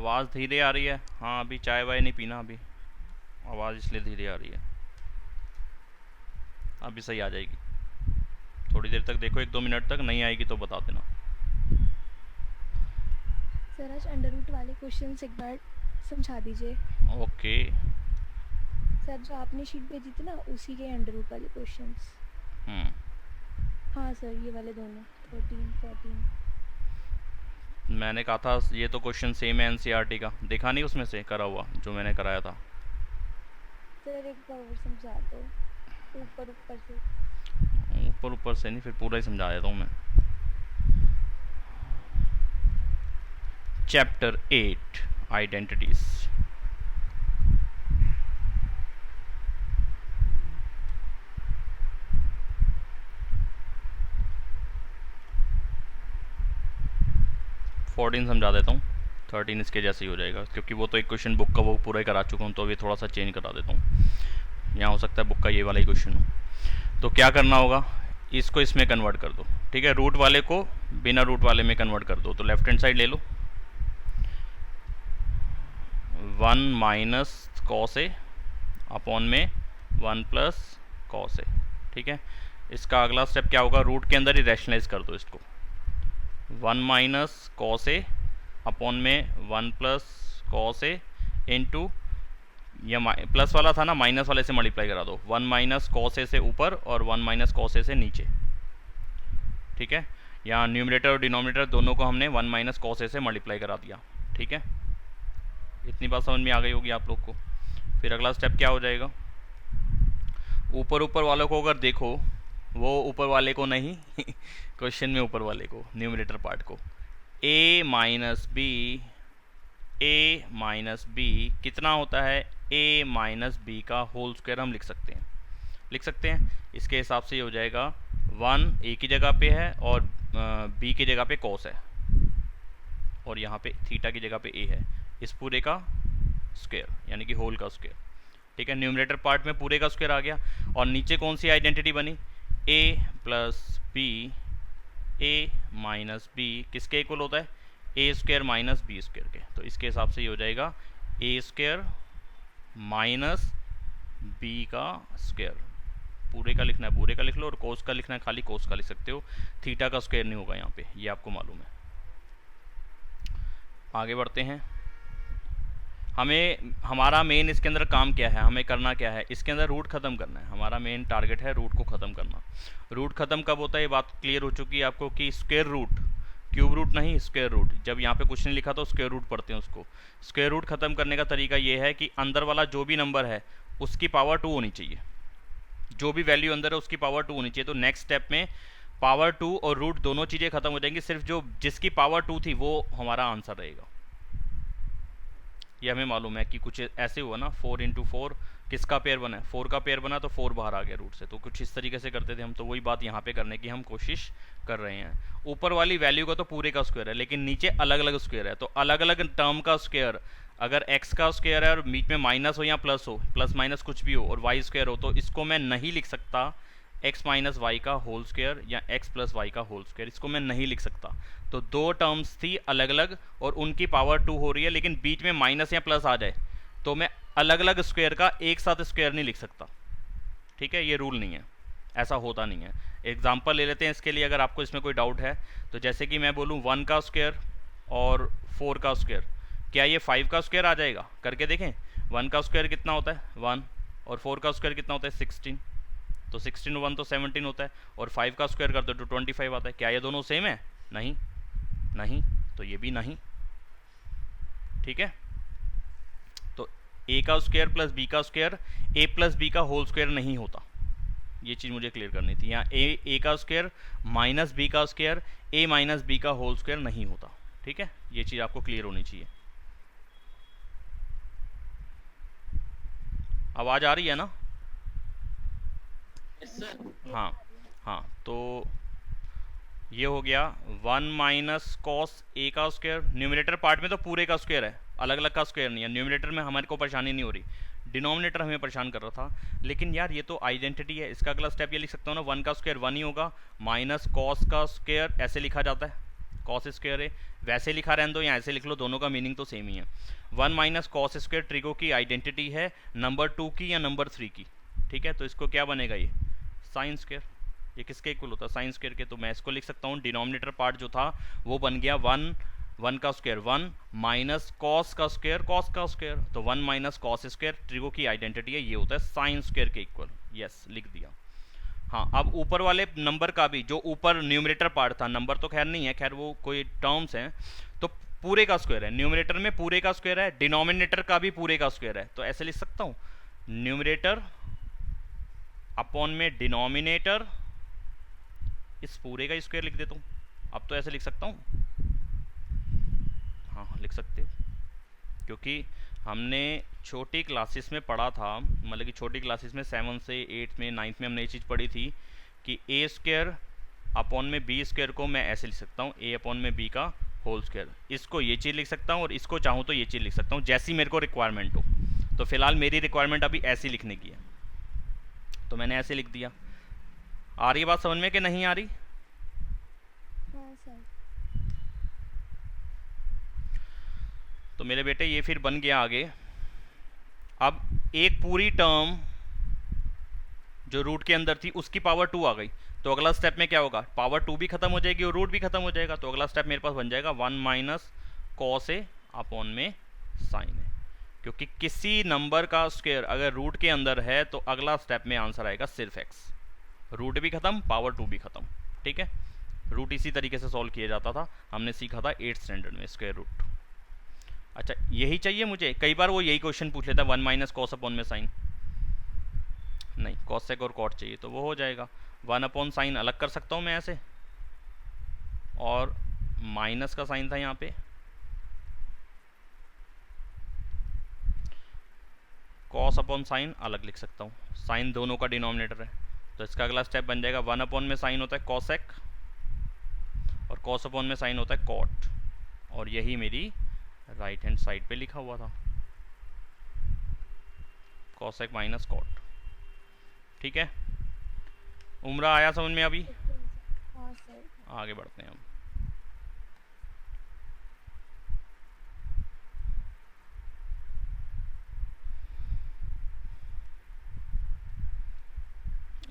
आवाज़ धीरे आ रही है। हाँ अभी चाय वाय नहीं पीना, अभी आवाज़ इसलिए धीरे आ रही है। अभी सही आ जाएगी, थोड़ी देर तक देखो, 1-2 मिनट तक। नहीं आएगी तो बता देना। सर आज अंडर रूट वाले क्वेश्चंस एक बार समझा दीजिए। ओके। सर जो आपने शीट भेजी थी ना उसी के अंडर रूट वाले क्वेश्चंस। हम्म, हाँ सर ये वाले दोनों 13 14। मैंने कहा था ये तो क्वेश्चन सेम है एनसीईआरटी का, देखा नहीं उसमें से करा हुआ जो मैंने कराया था। सर एक बार और समझा दो ऊपर ऊपर से। ऊपर ऊपर से नहीं, फिर पूरा ही समझा देता हूँ मैं। Chapter 8 identities. फोर्टीन समझा देता हूँ, 13 इसके जैसे ही हो जाएगा, क्योंकि वो तो एक क्वेश्चन बुक का वो पूरा ही करा चुका हूँ, तो अभी थोड़ा सा चेंज करा देता हूँ। यहाँ हो सकता है बुक का ये वाला ही क्वेश्चन हो। तो क्या करना होगा, इसको इसमें कन्वर्ट कर दो। ठीक है, रूट वाले को बिना रूट वाले में कन्वर्ट कर दो। तो लेफ्ट हैंड साइड ले लो, 1 माइनस कॉस ए अपॉन में 1 प्लस कॉस ए। ठीक है, इसका अगला स्टेप क्या होगा, रूट के अंदर ही रैशनलाइज कर दो इसको। 1 माइनस कॉस ए अपॉन में 1 प्लस कॉस ए इंटू, यह प्लस वाला था ना, माइनस वाले से मल्टीप्लाई करा दो। 1 माइनस कॉस ए से ऊपर और 1 माइनस कॉस ए से नीचे। ठीक है, यहाँ न्यूमरेटर और डिनोमिनेटर दोनों को हमने 1 माइनस कॉस ए से मल्टीप्लाई करा दिया। ठीक है, इतनी बात समझ में आ गई होगी आप लोग को। फिर अगला स्टेप क्या हो जाएगा, ऊपर ऊपर वालों को अगर देखो, वो ऊपर वाले को नहीं क्वेश्चन में ऊपर वाले को, न्यूमरेटर पार्ट को, a minus B, a minus B कितना होता है, a माइनस बी का होल स्क्वायर हम लिख सकते हैं। इसके हिसाब से ये हो जाएगा 1 a की जगह पे है और b की जगह पे cos है, और यहाँ पे थीटा की जगह पे a है। इस पूरे का स्क्वायर यानी कि होल का स्क्वायर। ठीक है, न्यूमरेटर पार्ट में पूरे का स्क्वायर आ गया। और नीचे कौन सी आइडेंटिटी बनी, a plus B, a minus B किसके इक्वल होता है, A square minus B square के। तो इसके हिसाब से ये हो जाएगा ए स्क्वायर माइनस बी का स्क्वायर। पूरे का लिखना है पूरे का लिख लो, और कोस का लिखना है खाली कोस का लिख सकते हो। थीटा का स्क्वायर नहीं होगा यहाँ पे, ये आपको मालूम है। आगे बढ़ते हैं। हमें हमारा मेन इसके अंदर काम क्या है, हमें करना क्या है, इसके अंदर रूट खत्म करना है। हमारा मेन टारगेट है रूट को खत्म करना। रूट खत्म कब होता है, ये बात क्लियर हो चुकी है आपको कि स्क्वायर रूट, क्यूब रूट नहीं, स्क्वायर रूट। जब यहाँ पे कुछ नहीं लिखा तो स्क्वायर रूट पढ़ते हैं उसको। स्क्वायर रूट खत्म करने का तरीका ये है कि अंदर वाला जो भी नंबर है उसकी पावर 2 होनी चाहिए। जो भी वैल्यू अंदर है उसकी पावर 2 होनी चाहिए। तो नेक्स्ट स्टेप में पावर 2 और रूट दोनों चीज़ें खत्म हो जाएंगी, सिर्फ जो जिसकी पावर 2 थी वो हमारा आंसर रहेगा। ये हमें मालूम है कि कुछ ऐसे हुआ ना, 4 इंटू 4 किसका पेयर बना है, 4 का पेयर बना, तो 4 बाहर आ गया रूट से। तो कुछ इस तरीके से करते थे हम, तो वही बात यहाँ पे करने की हम कोशिश कर रहे हैं। ऊपर वाली वैल्यू का तो पूरे का स्क्वायर है, लेकिन नीचे अलग अलग स्क्वायर है। तो अलग अलग टर्म का स्क्वायर, अगर x का स्क्वायर है और बीच में माइनस हो या प्लस हो, प्लस माइनस कुछ भी हो, और y स्क्वायर हो, तो इसको मैं नहीं लिख सकता x माइनस वाई का होल स्क्वायर या x प्लस वाई का होल स्क्वायर, इसको मैं नहीं लिख सकता। तो दो टर्म्स थी अलग अलग और उनकी पावर 2 हो रही है, लेकिन बीच में माइनस या प्लस आ जाए तो मैं अलग अलग स्क्वायर का एक साथ स्क्वायर नहीं लिख सकता। ठीक है, ये रूल नहीं है, ऐसा होता नहीं है। एग्जाम्पल ले लेते हैं इसके लिए, अगर आपको इसमें कोई डाउट है तो। जैसे कि मैं बोलूँ 1 का स्क्वायर और 4 का स्क्वायर, क्या ये 5 का स्क्वायर आ जाएगा, करके देखें। 1 का स्क्वायर कितना होता है 1, और 4 का स्क्वायर कितना होता है 16। तो 16 1 तो 17 होता है, और 5 का स्क्वायर कर दो तो 25 आता है। क्या ये दोनों सेम है, नहीं, नहीं, तो ये भी नहीं। ठीक है, तो a का स्क्वायर प्लस b का स्क्वायर a प्लस b का होल स्क्वायर नहीं होता। ये चीज़ मुझे क्लियर करनी थी। यहाँ a का स्क्वायर माइनस b का स्क्वायर a माइनस b का होल स्क्वायर नहीं होता। ठीक है, ये चीज़ आपको क्लियर होनी चाहिए। आवाज़ आ रही है ना? हाँ हाँ, तो ये हो गया 1 माइनस कॉस ए का स्क्वायर। न्यूमरेटर पार्ट में तो पूरे का स्क्वायर है, अलग अलग का स्क्वायर नहीं है। न्यूमरेटर में हमारे को परेशानी नहीं हो रही, डिनोमिनेटर हमें परेशान कर रहा था। लेकिन यार ये तो आइडेंटिटी है, इसका अगला स्टेप ये लिख सकता हूँ ना, 1 का स्क्वायर 1 ही होगा, माइनस कॉस का स्क्वायर ऐसे लिखा जाता है, कॉस स्क्वायर है, वैसे लिखा रहने दो या ऐसे लिख लो, दोनों का मीनिंग तो सेम ही है। 1 माइनस कॉस स्क्वायर ट्रिगो की आइडेंटिटी है नंबर 2 की या नंबर 3 की, ठीक है। तो इसको क्या बनेगा, ये साइन स्क्वायर, ये किसके इक्वल होता है, साइन स्क्वायर के। तो मैं इसको लिख सकता हूँ, डिनोमिनेटर पार्ट जो था वो बन गया 1 का स्क्वायर 1 माइनस कॉस का स्क्वायर कॉस का स्क्वायर, तो 1 माइनस कॉस स्क्वायर ट्रिगो की आइडेंटिटी है, ये होता है साइन स्क्वायर के इक्वल। यस, लिख दिया। हाँ, अब ऊपर वाले नंबर का भी, जो ऊपर न्यूमरेटर पार्ट था, नंबर तो खैर नहीं है, खैर वो कोई टर्म्स हैं, तो पूरे का स्क्वायर है, न्यूमरेटर में पूरे का स्क्वायर है, डिनोमिनेटर का भी पूरे का स्क्वायर है। तो ऐसे लिख सकता हूँ, न्यूमरेटर अपॉन में डिनोमिनेटर, इस पूरे का स्क्वायर लिख देता हूँ। अब तो ऐसे लिख सकता हूँ, हाँ लिख सकते हो, क्योंकि हमने छोटी क्लासेस में पढ़ा था, मतलब कि छोटी क्लासेस में 7 से 8 में 9th में हमने ये चीज़ पढ़ी थी कि ए स्क्वायर अपॉन में बी स्क्वायर को मैं ऐसे लिख सकता हूँ, ए अपॉन में बी का होल स्क्वायर। इसको ये चीज़ लिख सकता हूँ और इसको चाहूँ तो ये चीज़ लिख सकता हूँ, जैसी मेरे को रिक्वायरमेंट हो। तो फिलहाल मेरी रिक्वायरमेंट अभी ऐसी लिखने की है, तो मैंने ऐसे लिख दिया। आ रही है बात समझ में कि नहीं आ रही? हाँ सर। तो मेरे बेटे ये फिर बन गया आगे। अब एक पूरी टर्म जो रूट के अंदर थी उसकी पावर 2 आ गई, तो अगला स्टेप में क्या होगा, पावर 2 भी खत्म हो जाएगी और रूट भी खत्म हो जाएगा। तो अगला स्टेप मेरे पास बन जाएगा 1 माइनस कॉस ए अपॉन में साइन ए, क्योंकि किसी नंबर का स्क्वायर अगर रूट के अंदर है तो अगला स्टेप में आंसर आएगा सिर्फ एक्स। रूट भी खत्म, पावर 2 भी खत्म, ठीक है। रूट इसी तरीके से सॉल्व किया जाता था, हमने सीखा था 8th स्टैंडर्ड में स्क्वायर रूट। अच्छा, यही चाहिए मुझे, कई बार वो यही क्वेश्चन पूछ लेता है 1 माइनस कॉस अपॉन में साइन, नहीं कॉसेक और कॉट चाहिए, तो वो हो जाएगा 1 अपॉन साइन अलग कर सकता हूँ मैं ऐसे, और माइनस का साइन था यहाँ पे, कॉस अपॉन साइन अलग लिख सकता हूँ, साइन दोनों का डिनोमिनेटर है। तो इसका अगला स्टेप बन जाएगा 1 अपॉन में साइन होता है कॉसेक और कॉस अपॉन में साइन होता है कॉट, और यही मेरी राइट हैंड साइड पे लिखा हुआ था, कॉसेक माइनस कॉट, ठीक है। उम्र आया समझ में अभी? हाँ सर। आगे बढ़ते हैं हम।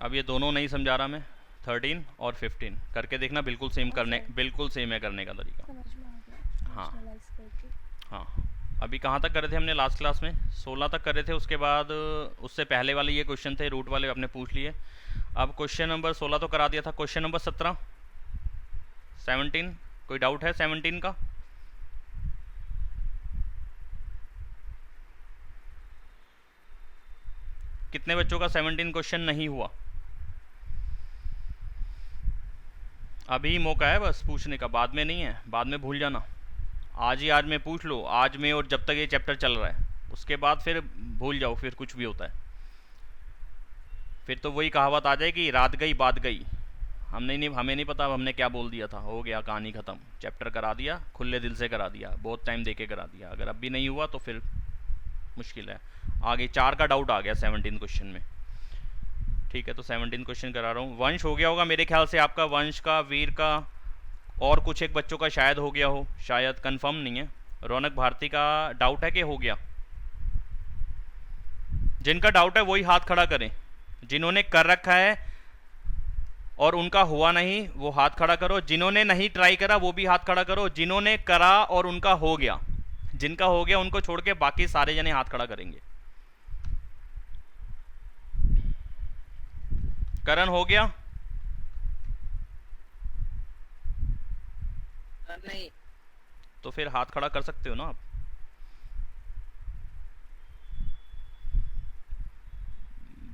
अब ये दोनों नहीं समझा रहा मैं, 13 और 15 करके देखना, बिल्कुल सेम करने, बिल्कुल सेम है करने का तरीका। समझ में आ गया। हाँ Rationalize करके। हाँ, अभी कहाँ तक कर रहे थे हमने लास्ट क्लास में? 16 तक कर रहे थे, उसके बाद उससे पहले वाले ये क्वेश्चन थे रूट वाले, आपने पूछ लिए। अब क्वेश्चन नंबर 16 तो करा दिया था, क्वेश्चन नंबर 17 17 कोई डाउट है 17 का? कितने बच्चों का 17 क्वेश्चन नहीं हुआ? अभी मौका है बस पूछने का, बाद में नहीं है, बाद में भूल जाना। आज ही आज में पूछ लो, आज में, और जब तक ये चैप्टर चल रहा है, उसके बाद फिर भूल जाओ, फिर कुछ भी होता है फिर तो वही कहावत आ जाएगी, रात गई बात गई। हमें नहीं पता हमने क्या बोल दिया था, हो गया कहानी ख़त्म, चैप्टर करा दिया, खुले दिल से करा दिया, बहुत टाइम दे के करा दिया। अगर अब भी नहीं हुआ तो फिर मुश्किल है। आगे 4 का डाउट आ गया 17 क्वेश्चन में, ठीक है। तो 17 क्वेश्चन करा रहा हूँ। वंश हो गया होगा मेरे ख्याल से आपका, वंश का, वीर का, और कुछ एक बच्चों का शायद हो गया हो, शायद कंफर्म नहीं है। रौनक भारती का डाउट है कि हो गया? जिनका डाउट है वही हाथ खड़ा करें, जिन्होंने कर रखा है और उनका हुआ नहीं वो हाथ खड़ा करो, जिन्होंने नहीं ट्राई करा वो भी हाथ खड़ा करो, जिन्होंने करा और उनका हो गया, जिनका हो गया उनको छोड़ के बाकी सारे जने हाथ खड़ा करेंगे। करण हो गया? नहीं। तो फिर हाथ खड़ा कर सकते हो ना आप।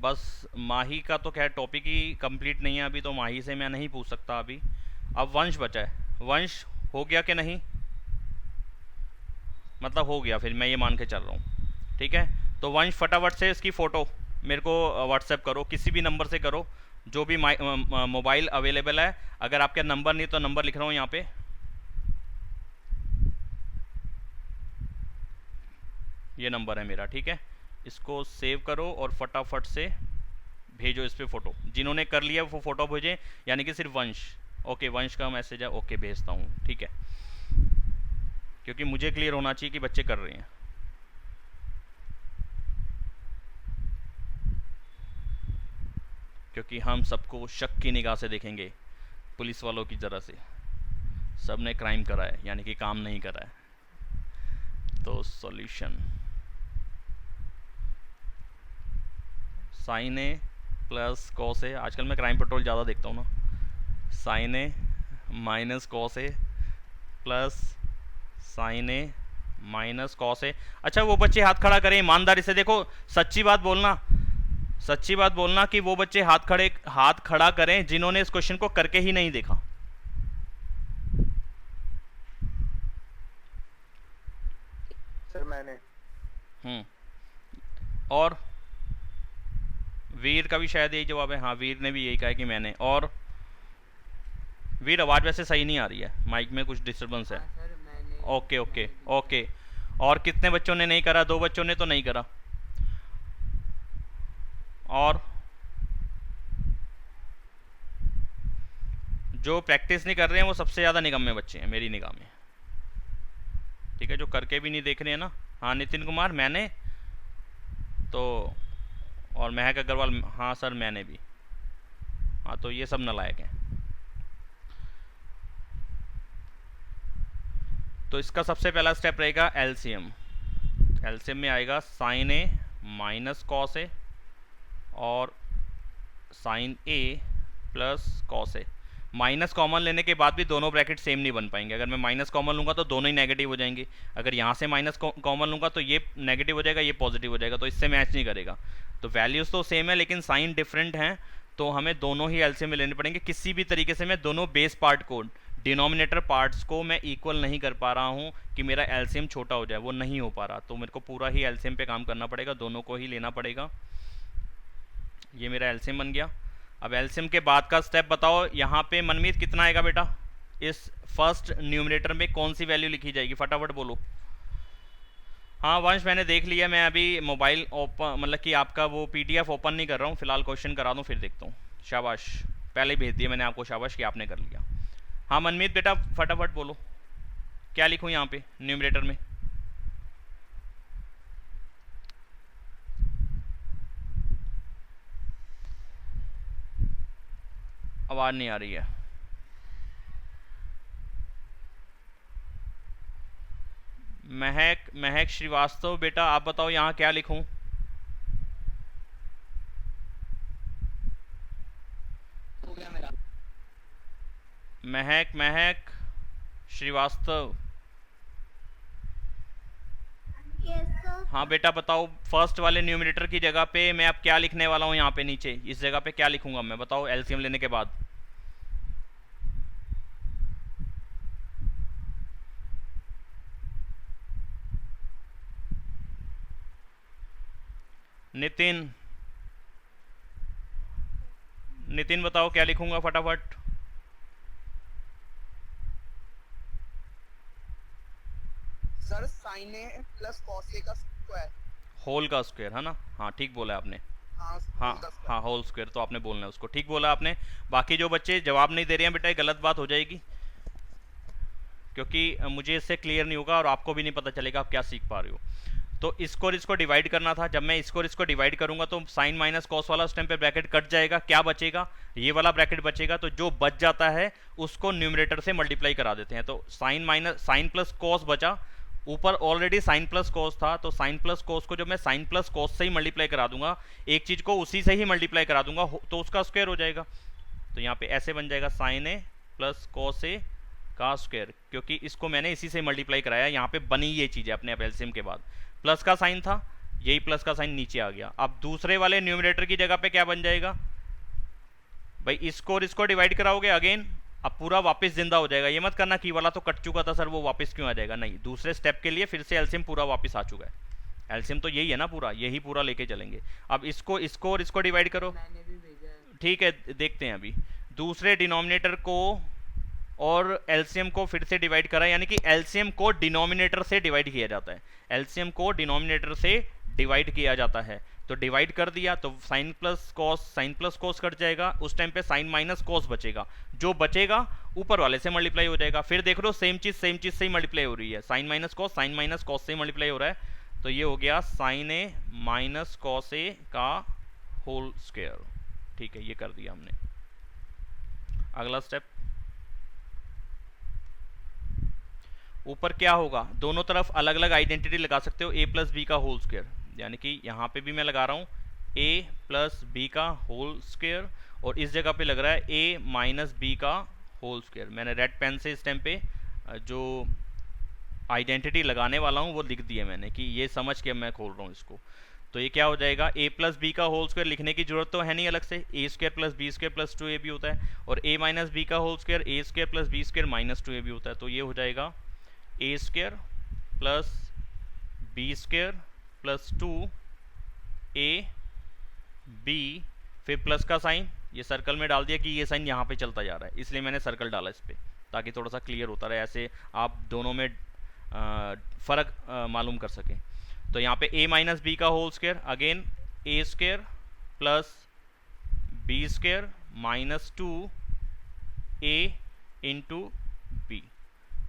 बस माही का तो खैर टॉपिक ही कंप्लीट नहीं है अभी, तो माही से मैं नहीं पूछ सकता अभी। अब वंश बचा है, वंश हो गया कि नहीं? मतलब हो गया, फिर मैं ये मान के चल रहा हूँ, ठीक है। तो वंश फटाफट से इसकी फ़ोटो मेरे को व्हाट्सएप करो, किसी भी नंबर से करो, जो भी मोबाइल अवेलेबल है। अगर आपका नंबर नहीं तो नंबर लिख रहा हूँ यहाँ पे, ये नंबर है मेरा, ठीक है। इसको सेव करो और फटाफट से भेजो इस पे फ़ोटो। जिन्होंने कर लिया वो फ़ोटो भेजें, यानी कि सिर्फ वंश, ओके, वंश का मैसेज है, ओके भेजता हूँ, ठीक है, क्योंकि मुझे क्लियर होना चाहिए कि बच्चे कर रहे हैं। क्योंकि हम सबको शक की निगाह से देखेंगे, पुलिस वालों की तरह से। सब ने क्राइम करा है, यानी कि काम नहीं करा है। तो सॉल्यूशन साइन ए प्लस कॉस ए, आजकल मैं क्राइम पेट्रोल ज़्यादा देखता हूँ ना। Sign A minus cos A plus sign A minus cos A. अच्छा, वो बच्चे हाथ खड़ा करें ईमानदारी से, देखो सच्ची बात बोलना, सच्ची बात बोलना कि वो बच्चे हाथ खड़ा करें जिन्होंने इस क्वेश्चन को करके ही नहीं देखा। सर मैंने। और वीर का भी शायद यही जवाब है। हाँ, वीर ने भी यही कहा कि मैंने। और वीर, आवाज़ वैसे सही नहीं आ रही है, माइक में कुछ डिस्टर्बेंस है। सर मैंने। Okay okay okay. और कितने बच्चों ने नहीं करा? 2 बच्चों ने तो नहीं करा। और जो प्रैक्टिस नहीं कर रहे हैं वो सबसे ज़्यादा निकम्मे बच्चे हैं मेरी निगाह में, ठीक है, जो करके भी नहीं देख रहे हैं ना। हाँ नितिन कुमार, मैंने तो, और महक अग्रवाल, हाँ सर मैंने भी। हाँ, तो ये सब नालायक हैं। तो इसका सबसे पहला स्टेप रहेगा एलसीएम। एलसीएम में आएगा sign A minus cos A और साइन ए प्लस कॉस ए। माइनस कॉमन लेने के बाद भी दोनों ब्रैकेट सेम नहीं बन पाएंगे। अगर मैं माइनस कॉमन लूँगा तो दोनों ही नेगेटिव हो जाएंगे। अगर यहाँ से माइनस कॉमन लूँगा तो ये नेगेटिव हो जाएगा, ये पॉजिटिव हो जाएगा, तो इससे मैच नहीं करेगा। तो वैल्यूज़ तो सेम है लेकिन साइन डिफरेंट हैं, तो हमें दोनों ही एलसीएम में लेने पड़ेंगे। किसी भी तरीके से मैं दोनों बेस पार्ट को, डिनोमिनेटर पार्ट्स को मैं इक्वल नहीं कर पा रहा हूँ कि मेरा एलसीएम छोटा हो जाए, वो नहीं हो पा रहा। तो मेरे को पूरा ही एलसीएम पे काम करना पड़ेगा, दोनों को ही लेना पड़ेगा। ये मेरा एलसीएम बन गया। अब एलसीएम के बाद का स्टेप बताओ। यहाँ पे मनमीत कितना आएगा बेटा? इस फर्स्ट न्यूमरेटर में कौन सी वैल्यू लिखी जाएगी, फटाफट बोलो। हाँ वंश, मैंने देख लिया। मैं अभी मोबाइल ओपन, मतलब कि आपका वो पीडीएफ ओपन नहीं कर रहा हूँ फिलहाल, क्वेश्चन करा दूँ फिर देखता हूँ। शाबाश, पहले ही भेज दिया मैंने आपको, शाबाश कि आपने कर लिया। हाँ मनमीत बेटा फटाफट बोलो, क्या लिखूँ यहाँ पे न्यूमरेटर में? आवाज़ नहीं आ रही है। महक श्रीवास्तव बेटा आप बताओ यहाँ क्या लिखूं? हो गया मेरा। महक श्रीवास्तव। हाँ बेटा बताओ, फर्स्ट वाले न्यूमरेटर की जगह पे मैं अब क्या लिखने वाला हूँ? यहाँ पे नीचे इस जगह पे क्या लिखूंगा मैं, बताओ एलसीएम लेने के बाद। नितिन बताओ क्या लिखूंगा फटाफट। सर साइन ए प्लस कॉस ए का स्क्वायर। होल का स्क्वायर है ना? हाँ ठीक बोला आपने। हाँ हाँ हाँ, होल स्क्वायर तो आपने बोलना है उसको, ठीक बोला आपने। बाकी जो बच्चे जवाब नहीं दे रहे हैं बेटा, ये गलत बात हो जाएगी, क्योंकि मुझे इससे क्लियर नहीं होगा और आपको भी नहीं पता चलेगा आप क्या सीख पा रहे हो। तो इसको और इसको डिवाइड करना था। जब मैं इसको और इसको डिवाइड करूंगा तो साइन माइनस कॉस वाला उस टाइम पे ब्रैकेट कट जाएगा, क्या बचेगा? ये वाला ब्रैकेट बचेगा। तो जो बच जाता है उसको न्यूमरेटर से मल्टीप्लाई करा देते हैं। तो साइन प्लस कॉस बचा, ऊपर ऑलरेडी साइन प्लस कॉस था, तो साइन प्लस कॉस को जब मैं साइन प्लस कॉस से ही मल्टीप्लाई करा दूंगा, एक चीज को उसी से ही मल्टीप्लाई करा दूंगा, तो उसका स्क्वायर हो जाएगा। तो यहाँ पे ऐसे बन जाएगा साइन ए प्लस कॉस ए का स्क्वायर, क्योंकि इसको मैंने इसी से मल्टीप्लाई कराया। यहाँ पे बनी ये चीज़ है अपने एलसीएम के बाद। प्लस का साइन था, यही प्लस का साइन नीचे आ गया। अब दूसरे वाले न्यूमरेटर की जगह पे क्या बन जाएगा भाई? इसको और इसको डिवाइड कराओगे अगेन, अब पूरा वापस जिंदा हो जाएगा। ये मत करना कि वाला तो कट चुका था सर वो वापस क्यों आ जाएगा, नहीं, दूसरे स्टेप के लिए फिर से एलसीएम पूरा वापस आ चुका है। एलसीएम तो यही है ना पूरा, यही पूरा लेके चलेंगे। अब इसको और इसको डिवाइड करो, मैंने भी भेजा है। ठीक है, देखते हैं अभी। दूसरे डिनोमिनेटर को और एलसीएम को फिर से डिवाइड करा, यानी कि एलसीएम को डिनोमिनेटर से डिवाइड किया जाता है। एलसीएम को डिनोमिनेटर से डिवाइड किया जाता है। तो डिवाइड कर दिया तो साइन प्लस कॉस कट जाएगा, उस टाइम पे साइन माइनस कॉस बचेगा, जो बचेगा ऊपर वाले से मल्टीप्लाई हो जाएगा। फिर देख लो सेम चीज से ही मल्टीप्लाई हो रही है, साइन माइनस कॉस से ही मल्टीप्लाई हो रहा है, तो ये हो गया sign A minus cos A का होल स्क्वायर। ठीक है, ये कर दिया हमने। अगला स्टेप, ऊपर क्या होगा, दोनों तरफ अलग अलग आइडेंटिटी लगा सकते हो, a प्लस बी का होल स्क्वायर, यानी कि यहाँ पे भी मैं लगा रहा हूँ a प्लस बी का होल स्क्वायर, और इस जगह पे लग रहा है a माइनस बी का होल स्क्वायर। मैंने रेड पेन से इस टाइम पे जो आइडेंटिटी लगाने वाला हूँ वो लिख दिया मैंने, कि ये समझ के मैं खोल रहा हूँ इसको। तो ये क्या हो जाएगा, a प्लस बी का होल स्क्वायर लिखने की जरूरत तो है नहीं अलग से, a square plus B square plus 2ab होता है, और a माइनस बी का whole square a square plus B square minus 2ab होता है। तो ये हो जाएगा a square plus B square plus 2ab, फिर प्लस का साइन, ये सर्कल में डाल दिया कि ये साइन यहाँ पे चलता जा रहा है, इसलिए मैंने सर्कल डाला इस पर, ताकि थोड़ा सा क्लियर होता रहे, ऐसे आप दोनों में फ़र्क मालूम कर सकें। तो यहाँ पे a माइनस बी का whole square, again a square plus B square minus 2a into B.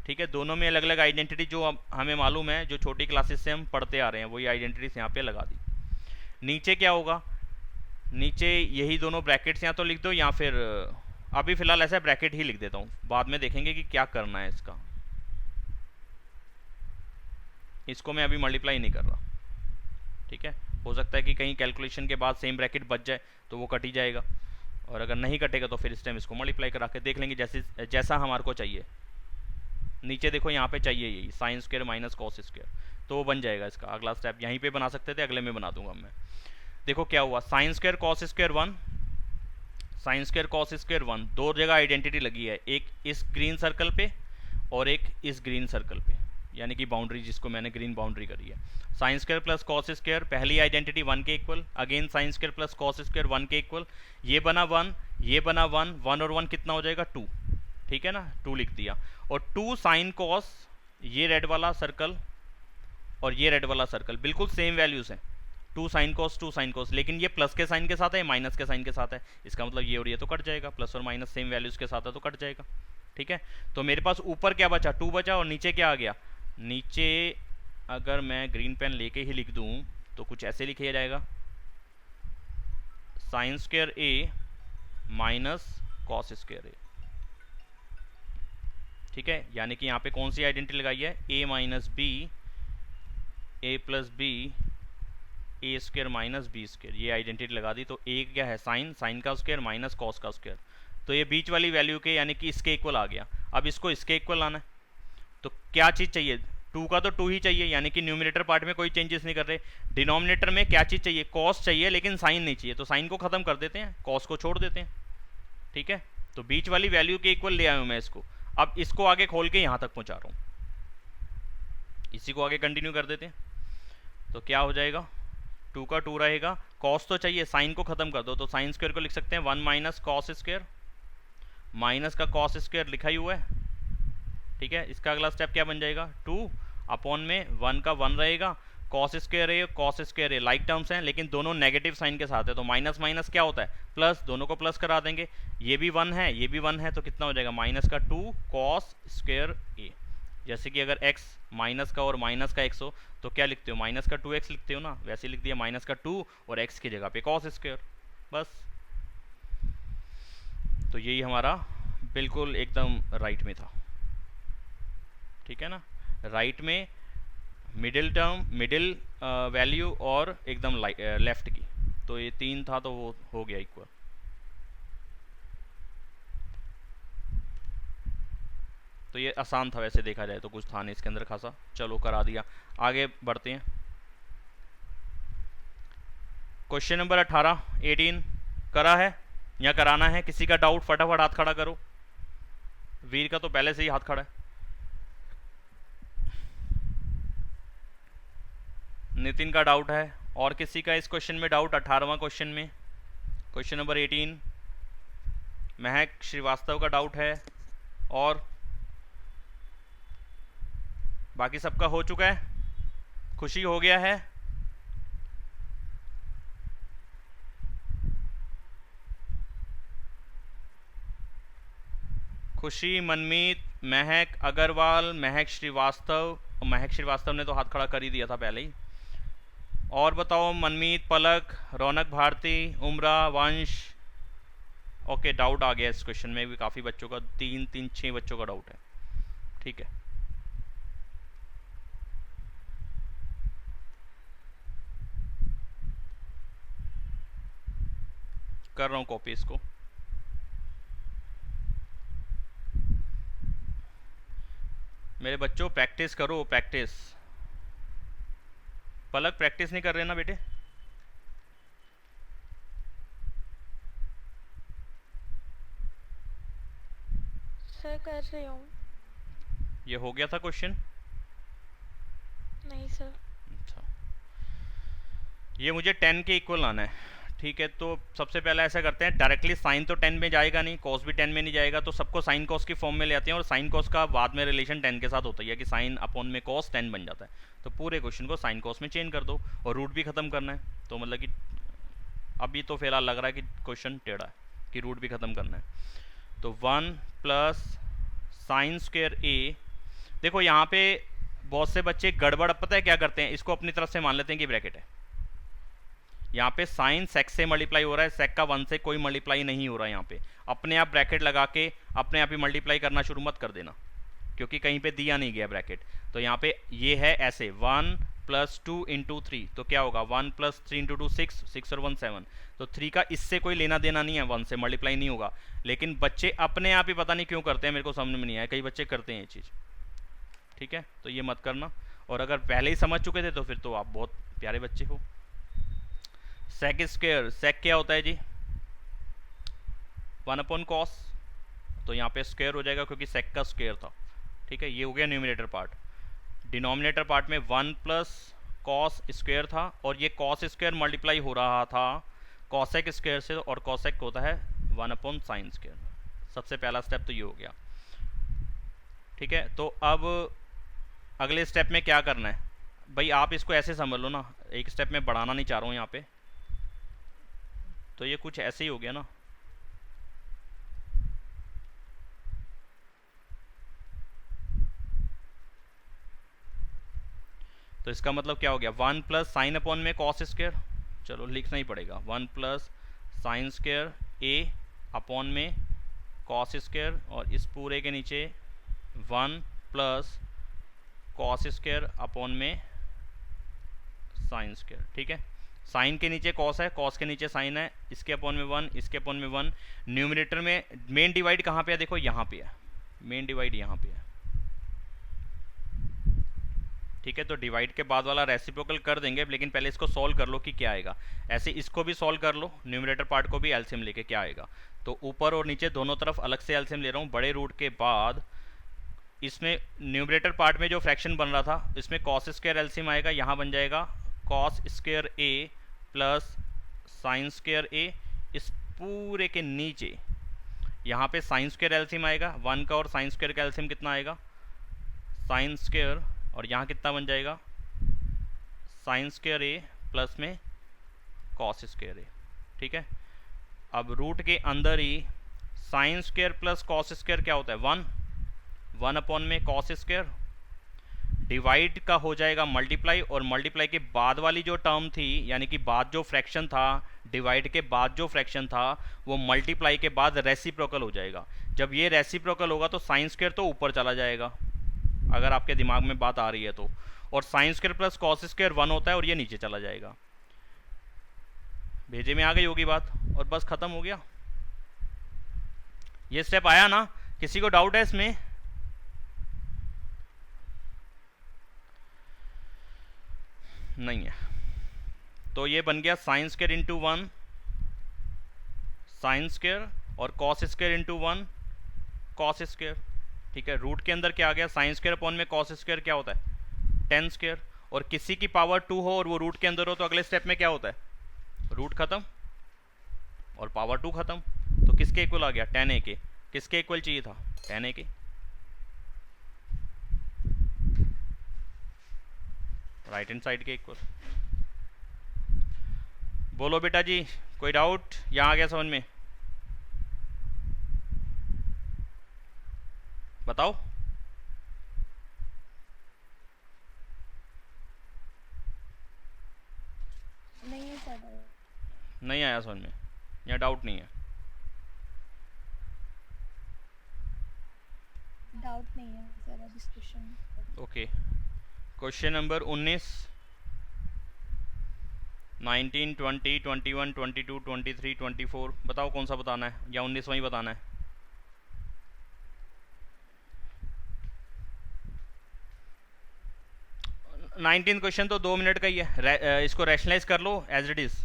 ठीक है, दोनों में अलग अलग आइडेंटिटी जो हमें मालूम है, जो छोटी क्लासेस से हम पढ़ते आ रहे हैं, वही आइडेंटिटीज यहाँ पे लगा दी। नीचे क्या होगा, नीचे यही दोनों ब्रैकेट्स या तो लिख दो, या फिर अभी फिलहाल ऐसा ब्रैकेट ही लिख देता हूँ, बाद में देखेंगे कि क्या करना है इसका। इसको मैं अभी मल्टीप्लाई नहीं कर रहा। ठीक है, हो सकता है कि कहीं कैलकुलेशन के बाद सेम ब्रैकेट बच जाए तो वो कट ही जाएगा, और अगर नहीं कटेगा तो फिर इस टाइम इसको मल्टीप्लाई करा के देख लेंगे जैसा हमारे को चाहिए। नीचे देखो यहाँ पे चाहिए यही sine square minus cos square, तो वो बन जाएगा इसका। अगला स्टेप यहीं पे बना सकते थे, अगले में बना दूंगा मैं। देखो क्या हुआ, sine square cos square 1, sine square cos square 1, दो जगह आइडेंटिटी लगी है, एक इस ग्रीन सर्कल पे और एक इस ग्रीन सर्कल पे, यानी कि बाउंड्री जिसको मैंने ग्रीन बाउंड्री करी है। Sine square plus cos square, पहली आइडेंटिटी 1 के equal, again sine square plus cos square 1 के इक्वल, ये बना 1, ये बना 1, 1 और 1 कितना हो जाएगा 2। ठीक है ना, 2 लिख दिया, और 2 साइन कॉस, ये रेड वाला सर्कल और ये रेड वाला सर्कल बिल्कुल सेम वैल्यूज हैं, 2 साइन कॉस, लेकिन ये प्लस के साइन के साथ है, माइनस के साइन के साथ है, इसका मतलब ये और ये तो कट जाएगा, प्लस और माइनस सेम वैल्यूज के साथ है तो कट जाएगा। ठीक है, तो मेरे पास ऊपर क्या बचा, 2 बचा, और नीचे क्या आ गया, नीचे अगर मैं ग्रीन पेन लेके ही लिख दूं तो कुछ ऐसे लिखा जाएगा, sine square A minus cos square A. ठीक है, यानी कि यहाँ पे कौन सी आइडेंटिटी लगाई है, a minus B, A plus B, A square minus B square, ये आइडेंटिटी लगा दी। तो a क्या है, साइन का स्क्वायर माइनस कॉस का स्क्वायर, तो ये बीच वाली वैल्यू के यानी कि इसके इक्वल आ गया। अब इसको इसके इक्वल लाना है, तो क्या चीज़ चाहिए, 2 का तो 2 ही चाहिए, यानी कि न्यूमिनेटर पार्ट में कोई चेंजेस नहीं कर रहे। डिनोमिनेटर में क्या चीज़ चाहिए, कॉस चाहिए, लेकिन साइन नहीं चाहिए, तो साइन को खत्म कर देते हैं, कॉस को छोड़ देते हैं। ठीक है, तो बीच वाली वैल्यू के इक्वल ले आया हूं मैं इसको। अब इसको आगे खोल के यहां तक पहुंचा रहा हूं, इसी को आगे कंटिन्यू कर देते हैं। तो क्या हो जाएगा, 2 का 2 रहेगा, कॉस तो चाहिए, साइन को खत्म कर दो, तो साइन स्क्वायर को लिख सकते हैं 1 माइनस कॉस स्क्वायर, माइनस का कॉस स्क्वायर लिखा ही हुआ है। ठीक है, इसका अगला स्टेप क्या बन जाएगा, 2 अपॉन में 1 का 1 रहेगा, कॉस स्क्वायर है, लाइक टर्म्स हैं लेकिन दोनों नेगेटिव साइन के साथ है, तो माइनस माइनस क्या होता है प्लस, दोनों को प्लस करा देंगे, ये भी 1 है ये भी 1 है, तो कितना हो जाएगा माइनस का 2 कॉस स्क्वायर ए। जैसे कि अगर x माइनस का और माइनस का x हो तो क्या लिखते हो, माइनस का 2x लिखते हो ना, वैसे लिख दिया माइनस का 2 और x की जगह पे कॉस स्क्वायर, बस। तो यही हमारा बिल्कुल एकदम राइट में था। ठीक है ना, राइट में मिडिल टर्म, मिडिल वैल्यू और एकदम लेफ्ट की, तो ये 3 था तो वो हो गया इक्वल। तो ये आसान था वैसे देखा जाए तो, कुछ था नहीं इसके अंदर खासा, चलो करा दिया। आगे बढ़ते हैं, क्वेश्चन नंबर 18 करा है या कराना है, किसी का डाउट फटाफट हाथ खड़ा करो। वीर का तो पहले से ही हाथ खड़ा है, नितिन का डाउट है, और किसी का इस क्वेश्चन में डाउट, 18वां क्वेश्चन में, क्वेश्चन नंबर 18 महक श्रीवास्तव का डाउट है, और बाकी सबका हो चुका है, खुशी हो गया है। खुशी, मनमीत, महक अग्रवाल, महक श्रीवास्तव ने तो हाथ खड़ा कर ही दिया था पहले ही। और बताओ, मनमीत, पलक, रौनक भारती, उमरा, वंश। ओके, डाउट आ गया इस क्वेश्चन में भी काफ़ी बच्चों का, 6 बच्चों का डाउट है। ठीक है, कर रहा हूँ कॉपी इसको। मेरे बच्चों प्रैक्टिस करो, प्रैक्टिस। पलक प्रैक्टिस नहीं कर रहे ना बेटे? सर कर रही हूँ। ये हो गया था क्वेश्चन? नहीं सर। अच्छा, ये मुझे 10 के इक्वल आना है। ठीक है, तो सबसे पहले ऐसा करते हैं, डायरेक्टली साइन तो 10 में जाएगा नहीं, कॉस भी 10 में नहीं जाएगा, तो सबको साइन कॉस की फॉर्म में ले आते हैं, और साइन कॉस का बाद में रिलेशन 10 के साथ होता है कि साइन अपॉन में कॉस 10 बन जाता है। तो पूरे क्वेश्चन को साइन कॉस में चेंज कर दो, और रूट भी खत्म करना है। तो मतलब कि अभी तो फिलहाल लग रहा है कि क्वेश्चन टेढ़ा है, कि रूट भी खत्म करना है। तो 1 प्लस साइन स्क्वायर ए। देखो यहाँ पे बहुत से बच्चे गड़बड़ पता है क्या करते हैं, इसको अपनी तरफ से मान लेते हैं कि ब्रैकेट है। यहाँ पे साइन सेक से मल्टीप्लाई हो रहा है, सेक का 1 से कोई मल्टीप्लाई नहीं हो रहा है। यहाँ पे अपने आप ब्रैकेट लगा के अपने आप ही मल्टीप्लाई करना शुरू मत कर देना, क्योंकि कहीं पे दिया नहीं गया ब्रैकेट। तो यहाँ पे ये है ऐसे 1 प्लस 2 इंटू 3, तो क्या होगा 1 प्लस 3 इंटू 2 6, 6 और 1 7। तो 3 का इससे कोई लेना देना नहीं है, 1 से मल्टीप्लाई नहीं होगा। लेकिन बच्चे अपने आप ही पता नहीं क्यों करते हैं, मेरे को समझ में नहीं आया, कई बच्चे करते हैं ये चीज़। ठीक है, तो ये मत करना, और अगर पहले ही समझ चुके थे तो फिर तो आप बहुत प्यारे बच्चे हो। सेक स्क्वायर, सेक क्या होता है जी? 1 अपॉन कॉस, तो यहाँ पे स्क्वायर हो जाएगा क्योंकि सेक का स्क्वायर था। ठीक है, ये हो गया न्यूमरेटर पार्ट। डिनोमिनेटर पार्ट में 1 प्लस कॉस स्क्वायर था, और ये कॉस स्क्वायर मल्टीप्लाई हो रहा था कॉसेक स्क्वायर से, और कॉसेक होता है 1 अपॉन साइन स्क्वायर। सबसे पहला स्टेप तो ये हो गया। ठीक है, तो अब अगले स्टेप में क्या करना है भाई, आप इसको ऐसे समझ लो ना, एक स्टेप में बढ़ाना नहीं चाह रहा हूँ यहाँ पे, तो ये कुछ ऐसे ही हो गया ना। तो इसका मतलब क्या हो गया, 1 प्लस साइन अपॉन में कॉस स्क्वायर, चलो लिखना ही पड़ेगा, 1 प्लस साइन स्क्वायर ए अपॉन में कॉस स्क्वायर, और इस पूरे के नीचे 1 प्लस कॉस स्क्वायर अपॉन में साइन स्क्वायर। ठीक है, साइन के नीचे कॉस है, कॉस के नीचे साइन है, इसके अपॉन में 1, इसके अपॉन में 1। न्यूमरेटर में मेन डिवाइड कहाँ पे है, देखो यहाँ पे है, मेन डिवाइड यहाँ पे है। ठीक है, तो डिवाइड के बाद वाला रेसिप्रोकल कर देंगे, लेकिन पहले इसको सॉल्व कर लो कि क्या आएगा। ऐसे इसको भी सॉल्व कर लो, न्यूमरेटर पार्ट को भी एलसीएम लेके क्या आएगा। तो ऊपर और नीचे दोनों तरफ अलग से एलसीएम ले रहा हूँ। बड़े रूट के बाद इसमें न्यूमरेटर पार्ट में जो फ्रैक्शन बन रहा था, इसमें कॉस स्क्वायर एलसीएम आएगा, यहाँ बन जाएगा cos square A plus sign square ए। इस पूरे के नीचे यहाँ पे साइन स्क्वायर एलसीएम आएगा, 1 का और साइन स्क्वायर का एलसीएम कितना आएगा, साइन स्क्वायर, और यहाँ कितना बन जाएगा, साइन स्क्वायर ए प्लस में कॉस स्क्वायर ए। ठीक है, अब रूट के अंदर ही sine square plus cos square क्या होता है, 1 अपॉन में कॉस स्क्वायर, डिवाइड का हो जाएगा मल्टीप्लाई, और मल्टीप्लाई के बाद वाली जो टर्म थी, यानी कि बाद जो फ्रैक्शन था, डिवाइड के बाद जो फ्रैक्शन था, वो मल्टीप्लाई के बाद रेसिप्रोकल हो जाएगा। जब ये रेसिप्रोकल होगा तो साइन स्क्वायर तो ऊपर चला जाएगा, अगर आपके दिमाग में बात आ रही है तो, और sign square plus cos square 1 होता है, और ये नीचे चला जाएगा। भेजे में आ गई होगी बात, और बस खत्म हो गया। ये स्टेप आया ना, किसी को डाउट है इसमें? नहीं है, तो ये बन गया sine square into 1 sine square, और cos square into 1 cos square. ठीक है, रूट के अंदर क्या आ गया, साइन स्क्वायर अपॉन में कॉस स्क्वायर क्या होता है, 10 स्क्वायर। और किसी की पावर 2 हो और वो रूट के अंदर हो, तो अगले स्टेप में क्या होता है, रूट खत्म और पावर 2 खत्म। तो किसके इक्वल आ गया, 10a के। किसके इक्वल चाहिए था, 10a के। राइट हैंड साइड के इक्वल। बोलो बेटा जी, कोई डाउट यहाँ आ गया समझ में? बताओ। नहीं है सर, नहीं आया समझ में, या डाउट नहीं है? डाउट नहीं है सर अब इस क्वेश्चन में। ओके, क्वेश्चन नंबर 19, 19, 20, 21, 22, 23, 24 बताओ कौन सा बताना है, या 19वां ही बताना है? नाइनटीन क्वेश्चन तो 2 मिनट का ही है, इसको रैशनलाइज कर लो एज इट इज़।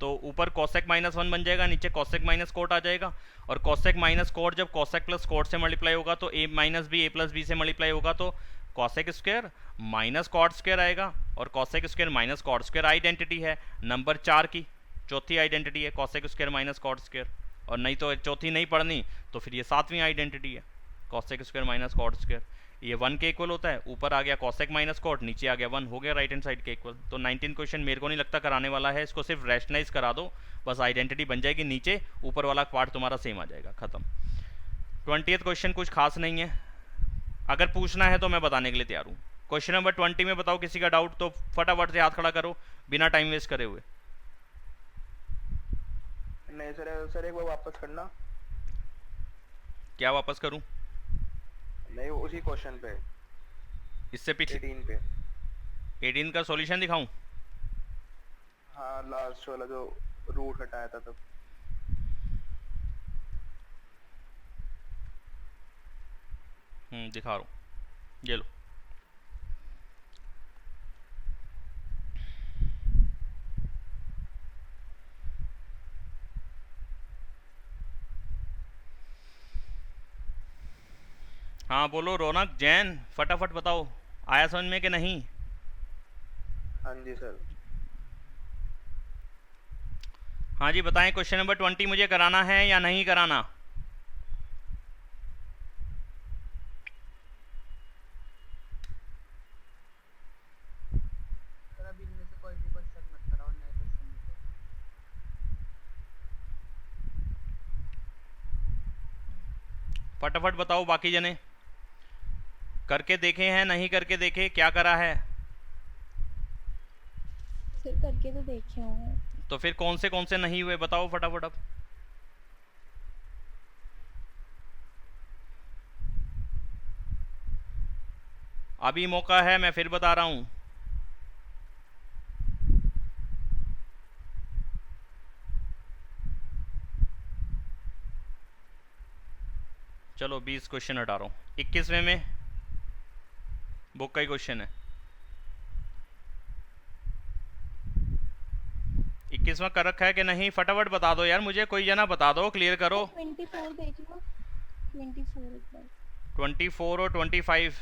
तो ऊपर कॉसेक -1 बन जाएगा, नीचे कॉसेक माइनस कोट आ जाएगा, और कॉसेक माइनस कोट जब कॉसेक प्लस कोट से मल्टीप्लाई होगा तो a minus B, a plus B से मल्टीप्लाई होगा तो cosec square minus cot square आएगा, और cosec square minus cot square identity है नंबर 4 की, चौथी आइडेंटिटी है cosec square minus cot square. और नहीं तो चौथी नहीं पढ़नी तो फिर ये 7वीं आइडेंटिटी है cosec square minus cot square. ये 1 के इक्वल होता है, ऊपर आ गया कॉसेक माइनस कॉट, नीचे आ गया 1, हो गया राइट हैंड साइड के इक्वल। तो 19 क्वेश्चन मेरे को नहीं लगता कराने वाला है, इसको सिर्फ रैशनलाइज करा दो, बस आइडेंटिटी बन जाएगी, नीचे ऊपर वाला पार्ट तुम्हारा सेम आ जाएगा, खत्म। 20th क्वेश्चन कुछ खास नहीं है, अगर पूछना है तो मैं बताने के लिए तैयार हूँ। क्वेश्चन नंबर 20 में बताओ किसी का डाउट तो फटाफट से हाथ खड़ा करो बिना टाइम वेस्ट करे हुए। नहीं सर, सर एक बार वापस करना। क्या वापस करूँ? नहीं उसी क्वेश्चन पे, इससे पिछले 18 पे। 18 का सॉल्यूशन दिखाऊं? हाँ लास्ट वाला जो रूट हटाया था तब। दिखा रहा हूँ, ये लो। हाँ बोलो रौनक जैन, फटाफट बताओ आया समझ में कि नहीं? हाँ जी सर। हाँ जी बताएं, क्वेश्चन नंबर 20 मुझे कराना है या नहीं कराना? सर अभी इनमें से कोई भी क्वेश्चन मत कराओ, नए क्वेश्चन लिखो। फटाफट बताओ बाकी जने, करके देखे हैं नहीं करके देखे, क्या करा है? सर करके तो देखे होंगे। तो फिर कौन से नहीं हुए बताओ फटाफट अब। अभी मौका है, मैं फिर बता रहा हूं। चलो 20 क्वेश्चन हटा रहा हूं, 21वें में बुक का ही क्वेश्चन है। 21वां कर रखा है कि नहीं? फटाफट बता दो यार मुझे, कोई जना बता दो, क्लियर करो। 24 देख लो, 24 एक बार 24 और 25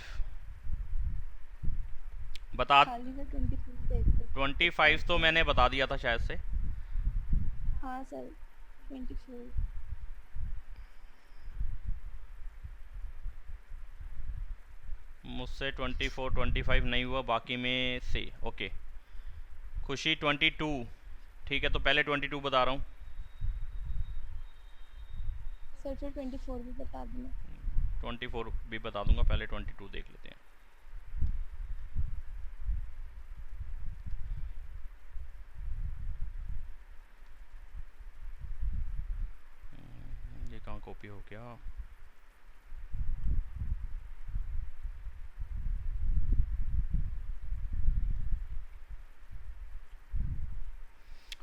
बता। खाली से 24 देख लो। 25 तो मैंने बता दिया था शायद से। हाँ सर 24। मुझसे 24 25 नहीं हुआ बाकी में से। ओके खुशी 22, ठीक है तो पहले 22 बता रहा हूँ। सर फिर 24 भी बता देना। 24 भी बता दूंगा, पहले 22 देख लेते हैं। ये कहाँ कॉपी हो गया?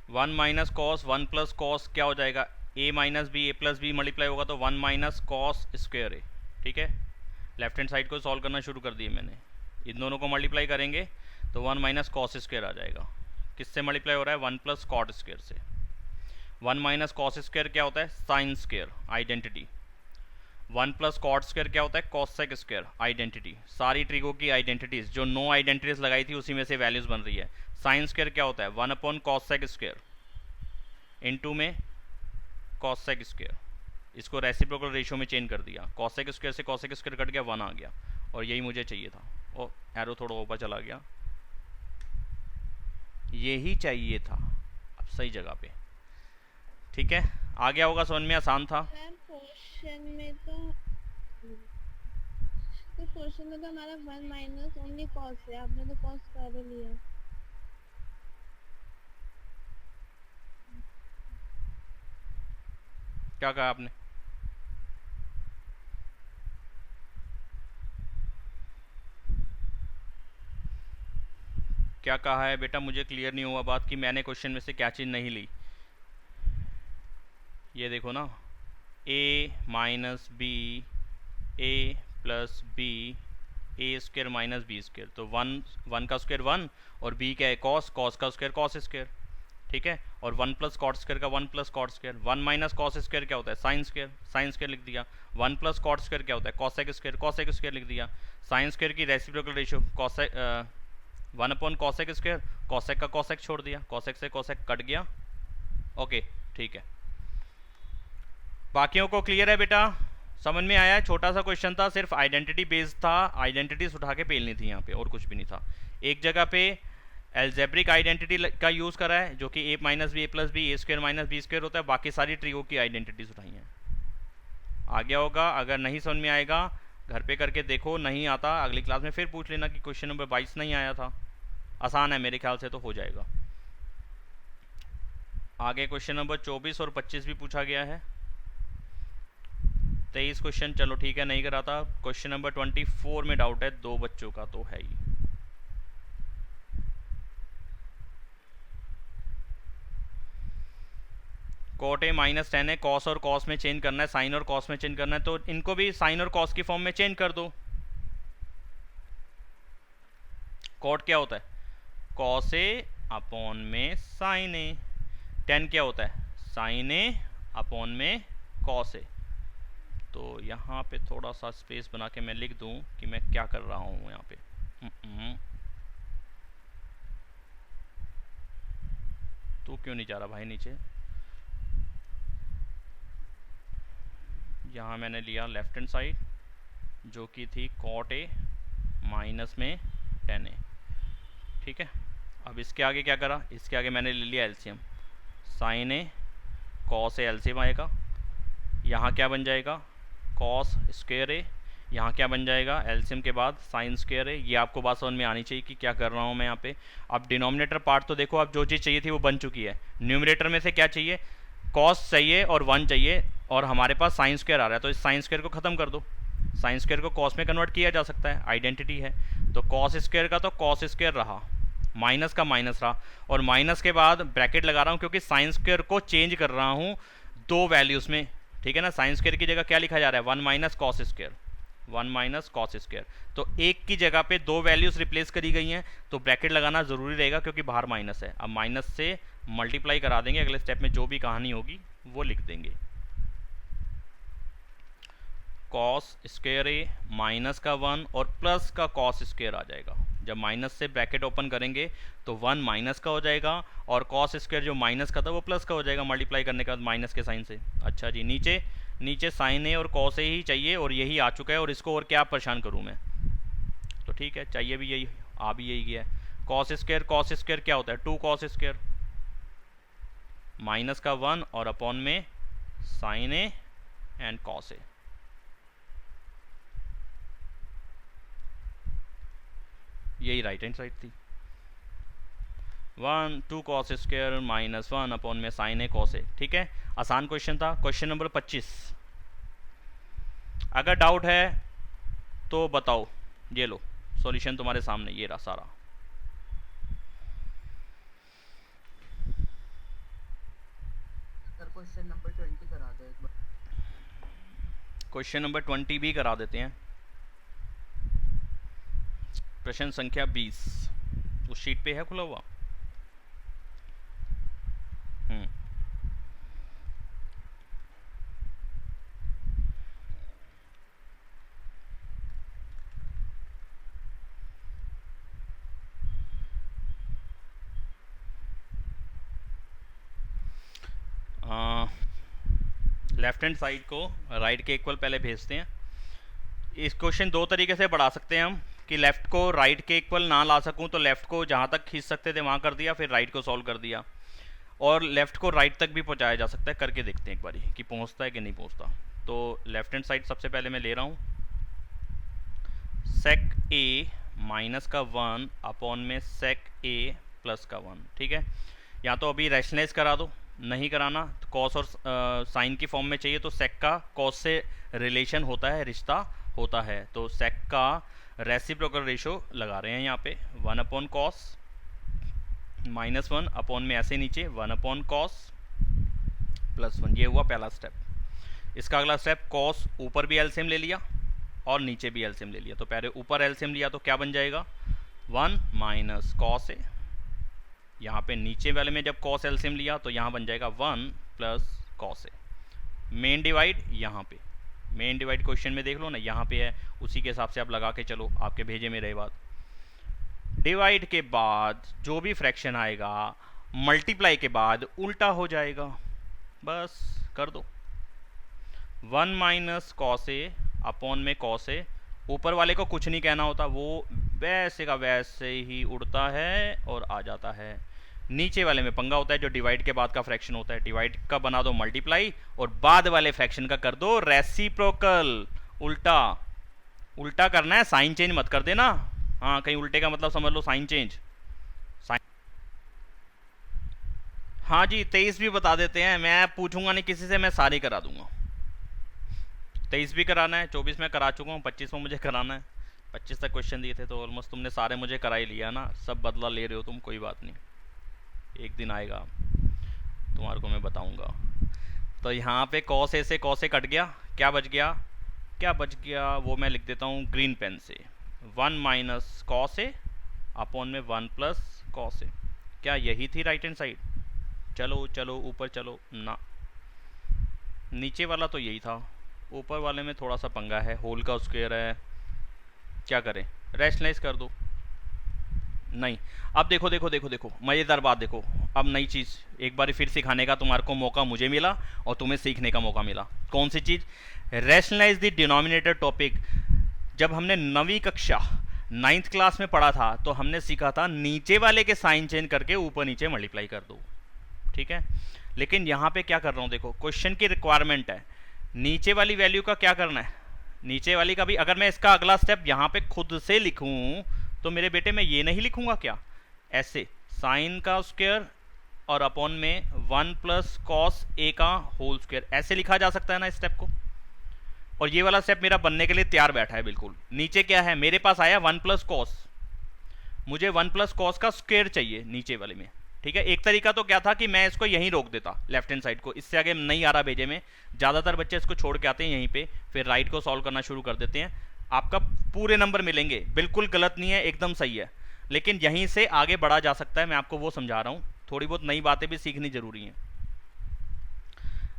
One minus cos 1 plus cos क्या हो जाएगा? a minus B, A plus B multiply होगा तो 1 माइनस कॉस स्क्वायर है। ठीक है, लेफ्ट हैंड साइड को सॉल्व करना शुरू कर दिए मैंने। इन दोनों को मल्टीप्लाई करेंगे तो 1 माइनस कॉस स्क्वायर आ जाएगा। किससे मल्टीप्लाई हो रहा है? 1 प्लस कॉट स्क्वायर से। 1 माइनस कॉस स्क्वायर क्या होता है? Sine square, identity. 1 plus cot square क्या होता है? Cosec square, identity. सारी ट्रिगो की आइडेंटिटीज जो 9 आइडेंटिटीज लगाई थी उसी में से वैल्यूज बन रही है। साइन स्क्वायर क्या होता है? 1 अपॉन कॉसेक स्क्वायर इनटू में कॉसेक स्क्वायर। इसको रेसिप्रोकल रेशियो में चेंज कर दिया, कॉसेक स्क्वायर से कॉसेक स्क्वायर कट गया, 1 आ गया, और यही मुझे चाहिए था। ओ एरो थोड़ा ऊपर चला गया, यही चाहिए था, अब सही जगह पे। ठीक है, आ गया होगा समझ में, आसान था। मैम क्वेश्चन में तो कुछ क्वेश्चन में तो हमारा 1 माइनस ओनली कॉस है, आपने तो कॉस कर ही लिया। क्या कहा आपने? क्या कहा है बेटा? मुझे क्लियर नहीं हुआ बात कि मैंने क्वेश्चन में से क्या चीज़ नहीं ली। ये देखो ना, a minus B A plus B A square minus B square, तो वन का स्क्वायर 1 और b क्या है कॉस, कॉस का स्क्वायर कॉस स्क्वायर, ठीक है। और 1 प्लस कॉट स्क्वायर का 1 plus cot square, 1 minus cos square क्या होता है साइन स्क्वायर, साइन स्क्वायर लिख दिया। 1 प्लस कॉट स्क्वायर क्या होता है कॉसेक स्क्वायर, कॉसेक स्क्वायर लिख दिया। साइन स्क्वायर की reciprocal ratio cosec 1 upon cosec square, cosec का कॉसेक छोड़ दिया, कॉसेक से कॉसेक कट गया। ओके ठीक है, बाकियों को क्लियर है बेटा, समझ में आया है? छोटा सा क्वेश्चन था, सिर्फ आइडेंटिटी बेस्ड था, आइडेंटिटीज उठा के पेलनी थी यहाँ पे, और कुछ भी नहीं था। एक जगह पे एल्जेब्रिक आइडेंटिटी का यूज़ करा है जो कि ए minus B A plus B A square minus B square होता है, बाकी सारी ट्रियो की आइडेंटिटीज उठाई हैं। आ गया होगा? अगर नहीं समझ में आएगा घर पे करके देखो, नहीं आता अगली क्लास में फिर पूछ लेना कि क्वेश्चन नंबर 22 नहीं आया था। आसान है मेरे ख्याल से, तो हो जाएगा। आगे क्वेश्चन नंबर 24 और 25 भी पूछा गया है। 23 क्वेश्चन चलो ठीक है नहीं कराता। क्वेश्चन नंबर 24 में डाउट है, 2 बच्चों का तो है ही। कॉट ए माइनस 10 है, कॉस और कॉस में चेंज करना है, साइन और कॉस में चेंज करना है, तो इनको भी साइन और कॉस की फॉर्म में चेंज कर दो। कॉट क्या होता है कॉस ए अपॉन में साइन ए, 10 क्या होता है साइन ए अपॉन में कॉस ए। तो यहाँ पे थोड़ा सा स्पेस बना के मैं लिख दूँ कि मैं क्या कर रहा हूँ यहाँ पे। तू क्यों नहीं जा रहा भाई नीचे? यहाँ मैंने लिया लेफ्ट हैंड साइड जो कि थी कॉट ए माइनस में 10 ए, ठीक है। अब इसके आगे क्या करा, इसके आगे मैंने ले लिया LCM, sine A cos A LCM आएगा, यहाँ क्या बन जाएगा कॉस स्क्वायर ए, यहाँ क्या बन जाएगा एलसीएम के बाद साइन स्क्वायर ए। ये आपको बात समझ में आनी चाहिए कि क्या कर रहा हूँ मैं यहाँ पे। अब डिनोमिनेटर पार्ट तो देखो, अब जो चीज़ चाहिए थी वो बन चुकी है। न्यूमरेटर में से क्या चाहिए कॉस चाहिए और 1 चाहिए, और हमारे पास साइन स्क्वायर आ रहा है, तो इस साइन स्क्वायर को ख़त्म कर दो। साइन स्क्वायर को कॉस में कन्वर्ट किया जा सकता है, आइडेंटिटी है। तो कॉस स्क्वायर का तो कॉस स्क्वायर रहा, माइनस का माइनस रहा, और माइनस के बाद ब्रैकेट लगा रहा हूँ क्योंकि साइन स्क्वायर को चेंज कर रहा हूँ 2 वैल्यूज़ में, ठीक है ना। साइन स्क्वायर की जगह क्या लिखा जा रहा है 1 minus cos square, 1 minus cos square, तो एक की जगह पे 2 वैल्यूज़ रिप्लेस करी गई हैं, तो ब्रैकेट लगाना ज़रूरी रहेगा क्योंकि बाहर माइनस है। अब माइनस से मल्टीप्लाई करा देंगे, अगले स्टेप में जो भी कहानी होगी वो लिख देंगे। कॉस स्क्वायर ए माइनस का 1 और प्लस का कॉस स्क्वायर आ जाएगा। जब माइनस से ब्रैकेट ओपन करेंगे तो 1 माइनस का हो जाएगा और कॉस स्क्वायर जो माइनस का था वो प्लस का हो जाएगा मल्टीप्लाई करने के बाद माइनस के साइन से। अच्छा जी, नीचे साइन ए और कॉस ए ही चाहिए और यही आ चुका है, और इसको और क्या परेशान करूँ मैं। तो ठीक है, चाहिए भी यही, आ भी यही गया है। कॉस स्क्वायर क्या होता है 2 कॉस स्क्वायर माइनस का 1 और अपॉन में sign A and cos A. यही राइट हैंड साइड थी। 1 2 कॉस स्क्वायर माइनस 1 अपॉन में साइन ए कॉस ए, ठीक है। आसान क्वेश्चन था। क्वेश्चन नंबर 25, अगर डाउट है तो बताओ। ये लो सॉल्यूशन तुम्हारे सामने, ये रहा सारा। सर क्वेश्चन नंबर 20 करा दो एक बार। क्वेश्चन नंबर 20 भी करा देते हैं। प्रश्न संख्या 20 उस शीट पे है खुला हुआ। लेफ्ट हैंड साइड को राइट के इक्वल पहले भेजते हैं। इस क्वेश्चन 2 तरीके से बढ़ा सकते हैं हम, कि लेफ़्ट को राइट के इक्वल ना ला सकूं तो लेफ़्ट को जहां तक खींच सकते थे वहां कर दिया, फिर राइट को सॉल्व कर दिया, और लेफ़्ट को राइट तक भी पहुंचाया जा सकता है। करके देखते हैं एक बारी कि पहुंचता है कि नहीं पहुंचता। तो लेफ्ट हैंड साइड सबसे पहले मैं ले रहा हूं। सेक ए माइनस का 1 अपॉन में सेक ए प्लस का 1, ठीक है। या तो अभी रैशनलाइज करा दो, नहीं कराना तो कॉस और साइन की फॉर्म में चाहिए तो सेक का कॉस से रिलेशन होता है, रिश्ता होता है, तो सेक का रेसिप्रोकल रेशो लगा रहे हैं यहाँ पे 1 अपॉन कॉस माइनस 1 अपॉन में ऐसे नीचे 1 अपॉन कॉस प्लस 1। ये हुआ पहला स्टेप। इसका अगला स्टेप कॉस ऊपर भी एलसीएम ले लिया और नीचे भी एलसीएम ले लिया। तो पहले ऊपर एलसीएम लिया तो क्या बन जाएगा 1 माइनस कॉस ए, यहाँ पे नीचे वाले में जब कॉस एलसीएम लिया तो यहाँ बन जाएगा 1 प्लस कॉस ए। मेन डिवाइड यहाँ पे, मेन डिवाइड क्वेश्चन में देख लो ना, यहाँ पे है, उसी के हिसाब से आप लगा के चलो, आपके भेजे में रहे बात। डिवाइड के बाद जो भी फ्रैक्शन आएगा मल्टीप्लाई के बाद उल्टा हो जाएगा, बस कर दो 1 माइनस कॉस ए अपॉन में कॉस ए। ऊपर वाले को कुछ नहीं कहना होता, वो वैसे का वैसे ही उड़ता है और आ जाता है। नीचे वाले में पंगा होता है जो डिवाइड के बाद का फ्रैक्शन होता है, डिवाइड का बना दो मल्टीप्लाई और बाद वाले फ्रैक्शन का कर दो रेसिप्रोकल। उल्टा उल्टा करना है, साइन चेंज मत कर देना। हाँ, कहीं उल्टे का मतलब समझ लो साइन चेंज। हाँ जी, 23 भी बता देते हैं, मैं पूछूंगा नहीं किसी से, मैं सारे करा दूंगा। 23 भी कराना है, 24 में करा चुका हूँ, 25 में मुझे कराना है। 25 तक क्वेश्चन दिए थे तो ऑलमोस्ट तुमने सारे मुझे करा ही लिया ना, सब बदला ले रहे हो तुम, कोई बात नहीं, एक दिन आएगा तुम्हारे को मैं बताऊंगा। तो यहाँ पे कॉस ए से कॉस ए कट गया, क्या बच गया, क्या बच गया वो मैं लिख देता हूँ ग्रीन पेन से, 1 माइनस कॉस ए अपॉन में 1 प्लस कॉस ए। क्या यही थी राइट हैंड साइड? चलो चलो ऊपर चलो ना, नीचे वाला तो यही था, ऊपर वाले में थोड़ा सा पंगा है, होल का स्क्वायर है, क्या करें, रैशनलाइज कर दो। नहीं, अब देखो देखो देखो देखो मज़ेदार बात देखो, अब नई चीज़ एक बार फिर सिखाने का तुम्हारे को मौका मुझे मिला और तुम्हें सीखने का मौका मिला। कौन सी चीज़? Rationalise the denominator topic. जब हमने 9वीं कक्षा 9th क्लास में पढ़ा था तो हमने सीखा था नीचे वाले के साइन चेंज करके ऊपर नीचे मल्टीप्लाई कर दो, ठीक है। लेकिन यहाँ पे क्या कर रहा हूँ, देखो क्वेश्चन की रिक्वायरमेंट है, नीचे वाली वैल्यू का क्या करना है, नीचे वाली का भी अगर मैं इसका अगला स्टेप यहाँ पे खुद से लिखूँ तो मेरे बेटे मैं ये नहीं लिखूंगा क्या, ऐसे साइन का स्क्वायर और अपॉन में 1 प्लस कॉस ए का होल स्क्वायर, ऐसे लिखा जा सकता है ना स्टेप को। और ये वाला स्टेप मेरा बनने के लिए तैयार बैठा है बिल्कुल। नीचे क्या है, मेरे पास आया 1 प्लस कॉस, मुझे 1 प्लस कॉस का स्क्वायर चाहिए नीचे वाले में, ठीक है। एक तरीका तो क्या था कि मैं इसको यहीं रोक देता लेफ्ट हैंड साइड को, इससे आगे नहीं आ रहा भेजे में, ज़्यादातर बच्चे इसको छोड़ के आते हैं यहीं पे, फिर राइट को सॉल्व करना शुरू कर देते हैं, आपका पूरे नंबर मिलेंगे, बिल्कुल गलत नहीं है, एकदम सही है, लेकिन यहीं से आगे बढ़ा जा सकता है, मैं आपको वो समझा रहा हूँ। थोड़ी बहुत नई बातें भी सीखनी जरूरी हैं।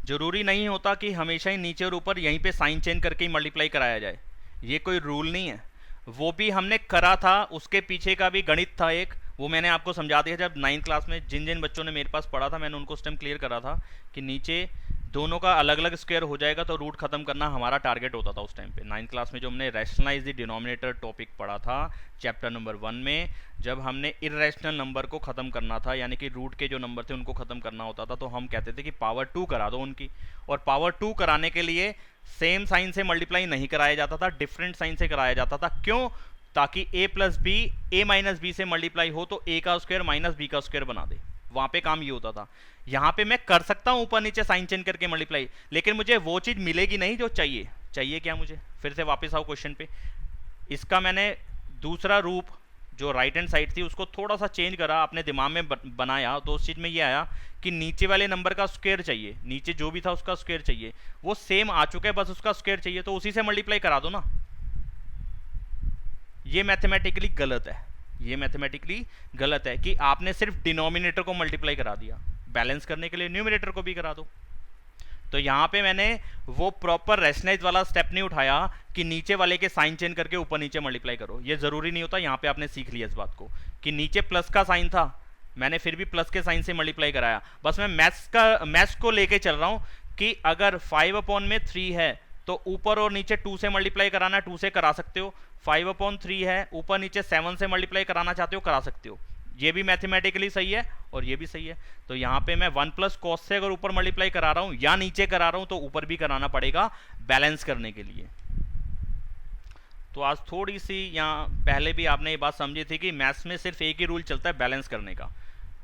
जरूरी नहीं होता कि हमेशा ही नीचे और ऊपर यहीं पे साइन चेंज करके ही मल्टीप्लाई कराया जाए, ये कोई रूल नहीं है। वो भी हमने करा था, उसके पीछे का भी गणित था एक, वो मैंने आपको समझा दिया जब 9th क्लास में जिन जिन बच्चों ने मेरे पास पढ़ा था, मैंने उनको उस टाइम क्लियर करा था कि नीचे दोनों का अलग अलग स्क्वायर हो जाएगा तो रूट खत्म करना हमारा टारगेट होता था उस टाइम पे। 9th क्लास में जो हमने रैशनलाइज द डिनोमिनेटर टॉपिक पढ़ा था चैप्टर नंबर 1 में, जब हमने इर्रेशनल नंबर को ख़त्म करना था, यानी कि रूट के जो नंबर थे उनको ख़त्म करना होता था, तो हम कहते थे कि पावर 2 करा दो उनकी, और पावर 2 कराने के लिए सेम साइन से मल्टीप्लाई नहीं कराया जाता था, डिफरेंट साइन से कराया जाता था। क्यों? ताकि a plus B A minus B से मल्टीप्लाई हो तो a का स्क्वायर माइनस बी का स्क्वायर बना दे, वहां पे काम ये होता था। यहाँ पे मैं कर सकता हूँ ऊपर नीचे साइन चेंज करके मल्टीप्लाई, लेकिन मुझे वो चीज़ मिलेगी नहीं जो चाहिए। चाहिए क्या मुझे? फिर से वापस आओ क्वेश्चन पे। इसका मैंने दूसरा रूप जो राइट हैंड साइड थी उसको थोड़ा सा चेंज करा, अपने दिमाग में बनाया, तो उस चीज़ में ये आया कि नीचे वाले नंबर का स्क्वायर चाहिए, नीचे जो भी था उसका स्क्वायर चाहिए, वो सेम आ चुका है, बस उसका स्क्वायर चाहिए, तो उसी से मल्टीप्लाई करा दो ना। ये मैथमेटिकली गलत है, ये मैथमेटिकली गलत है कि आपने सिर्फ डिनोमिनेटर को मल्टीप्लाई करा दिया, बैलेंस करने के लिए न्यूमरेटर को भी करा दो। तो यहाँ पे मैंने वो प्रॉपर रैशनलाइज वाला स्टेप नहीं उठाया कि नीचे वाले के साइन चेंज करके ऊपर नीचे मल्टीप्लाई करो, ये जरूरी नहीं होता। यहाँ पे आपने सीख लिया इस बात को कि नीचे प्लस का साइन था, मैंने फिर भी प्लस के साइन से मल्टीप्लाई कराया। बस मैं मैथ्स को लेके चल रहा हूँ कि अगर 5/3 है तो ऊपर और नीचे 2 से मल्टीप्लाई कराना है, 2 से करा सकते हो। 5/3 है, ऊपर नीचे 7 से मल्टीप्लाई कराना चाहते हो, करा सकते हो। ये भी मैथमेटिकली सही है और ये भी सही है। तो यहाँ पे मैं 1 प्लस कॉस से अगर ऊपर मल्टीप्लाई करा रहा हूँ या नीचे करा रहा हूँ तो ऊपर भी कराना पड़ेगा बैलेंस करने के लिए। तो आज थोड़ी सी, यहाँ पहले भी आपने ये बात समझी थी कि मैथ्स में सिर्फ एक ही रूल चलता है बैलेंस करने का,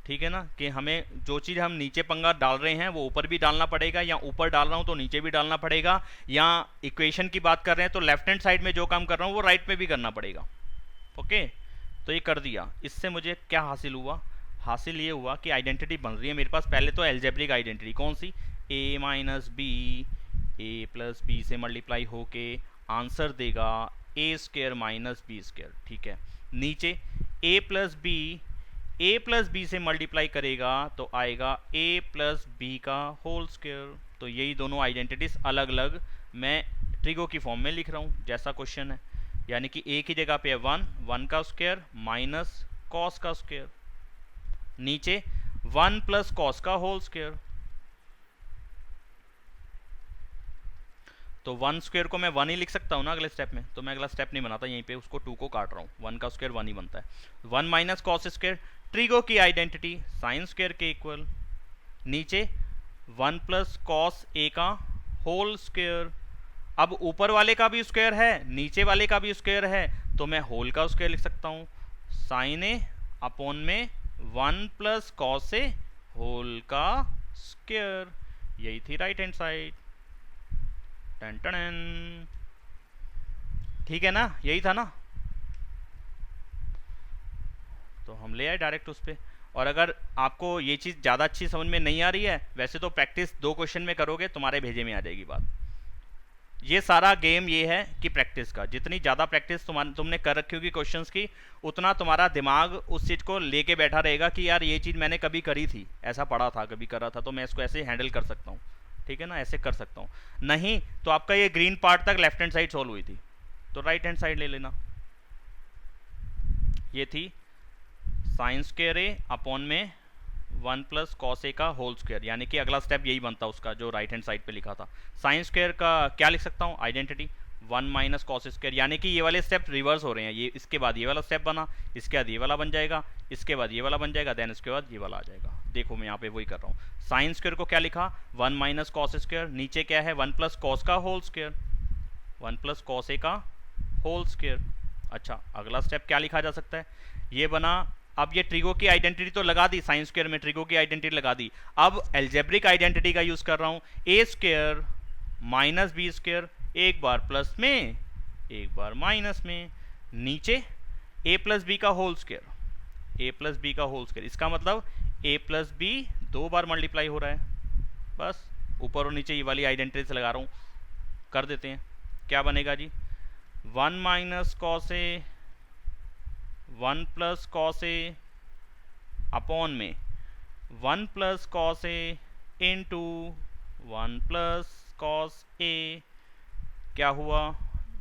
ठीक है ना, कि हमें जो चीज़ हम नीचे पंगा डाल रहे हैं वो ऊपर भी डालना पड़ेगा, या ऊपर डाल रहा हूँ तो नीचे भी डालना पड़ेगा, या इक्वेशन की बात कर रहे हैं तो लेफ्ट हैंड साइड में जो काम कर रहा हूँ वो राइट में भी करना पड़ेगा। ओके, तो ये कर दिया। इससे मुझे क्या हासिल हुआ? हासिल ये हुआ कि आइडेंटिटी बन रही है मेरे पास। पहले तो एल्जेब्रिक आइडेंटिटी कौन सी, a minus B, A plus B से मल्टीप्लाई होके आंसर देगा A square minus B square, ठीक है। नीचे a प्लस बी से मल्टीप्लाई करेगा तो आएगा a प्लस बी का होल स्क्वायर। तो यही दोनों आइडेंटिटीज अलग अलग मैं ट्रिगो की फॉर्म में लिख रहा हूँ जैसा क्वेश्चन है, यानी कि a की जगह पे है 1 का स्क्वायर माइनस कॉस का स्क्वायर, नीचे 1 प्लस कॉस का होल स्क्वायर। तो 1 स्क्वायर को मैं 1 ही लिख सकता हूँ ना अगले स्टेप में, तो मैं अगला स्टेप नहीं बनाता, यहीं पे उसको 2 को काट रहा हूँ। 1 का स्क्वायर 1 ही बनता है। 1 माइनस कॉस स्क्वायर, ट्रिगो की आइडेंटिटी साइन स्क्वायर के इक्वल, नीचे 1 प्लस कॉस ए का होल स्क्वायर। अब ऊपर वाले का भी स्क्वायर है, नीचे वाले का भी स्क्वायर है, तो मैं होल का स्क्वायर लिख सकता हूँ। साइन ए अपॉन में 1 प्लस कॉस ए होल का स्क्वायर। यही थी राइट हैंड साइड। टन टन, ठीक है ना, यही था ना। तो हम ले आए डायरेक्ट उस पर। और अगर आपको ये चीज़ ज़्यादा अच्छी समझ में नहीं आ रही है, वैसे तो प्रैक्टिस 2 क्वेश्चन में करोगे तुम्हारे भेजे में आ जाएगी बात। ये सारा गेम ये है कि प्रैक्टिस का, जितनी ज़्यादा प्रैक्टिस तुमने कर रखी होगी क्वेश्चंस की, उतना तुम्हारा दिमाग उस चीज़ को लेके बैठा रहेगा कि यार ये चीज़ मैंने कभी करी थी, ऐसा पढ़ा था, कभी करा था, तो मैं इसको ऐसे हैंडल कर सकता हूँ, ठीक है ना, ऐसे कर सकता हूँ। नहीं तो आपका ये ग्रीन पार्ट तक लेफ्ट हैंड साइड सॉल्व हुई थी, तो राइट हैंड साइड ले लेना। ये थी साइन स्क्वायर ए अपॉन में 1 प्लस कॉस ए का होल स्क्वायर, यानी कि अगला स्टेप यही बनता उसका जो राइट हैंड साइड पे लिखा था। साइन स्क्वायर का क्या लिख सकता हूँ, आइडेंटिटी 1 माइनस कॉस स्क्वायर, यानी कि ये वाले स्टेप रिवर्स हो रहे हैं। ये इसके बाद ये वाला स्टेप बना, इसके बाद ये वाला बन जाएगा, इसके बाद ये वाला बन जाएगा, देन इसके बाद ये वाला आ जाएगा। देखो मैं यहाँ पे वही कर रहा हूँ। साइन स्क्वायर को क्या लिखा, 1 माइनस कॉस स्क्वायर, नीचे क्या है 1 प्लस कॉस का होल स्क्वायर, 1 प्लस कॉस ए का होल स्क्वायर। अच्छा, अगला स्टेप क्या लिखा जा सकता है, ये बना। अब ये ट्रिगो की आइडेंटिटी तो लगा दी, साइन स्क्वायर में ट्रिगो की आइडेंटिटी लगा दी। अब एल्जेब्रिक आइडेंटिटी का यूज कर रहा हूँ, ए स्क्वायर माइनस बी स्क्वायर, एक बार प्लस में एक बार माइनस में, नीचे ए प्लस बी का whole square, A plus B का होल स्क्वायर। इसका मतलब ए प्लस बी 2 बार मल्टीप्लाई हो रहा है, बस ऊपर और नीचे ये वाली आइडेंटिटी से लगा रहा हूँ। कर देते हैं, क्या बनेगा जी, 1 minus cos A 1 plus cos A upon में 1 प्लस कॉस ए इंटू 1 प्लस कॉस ए। क्या हुआ,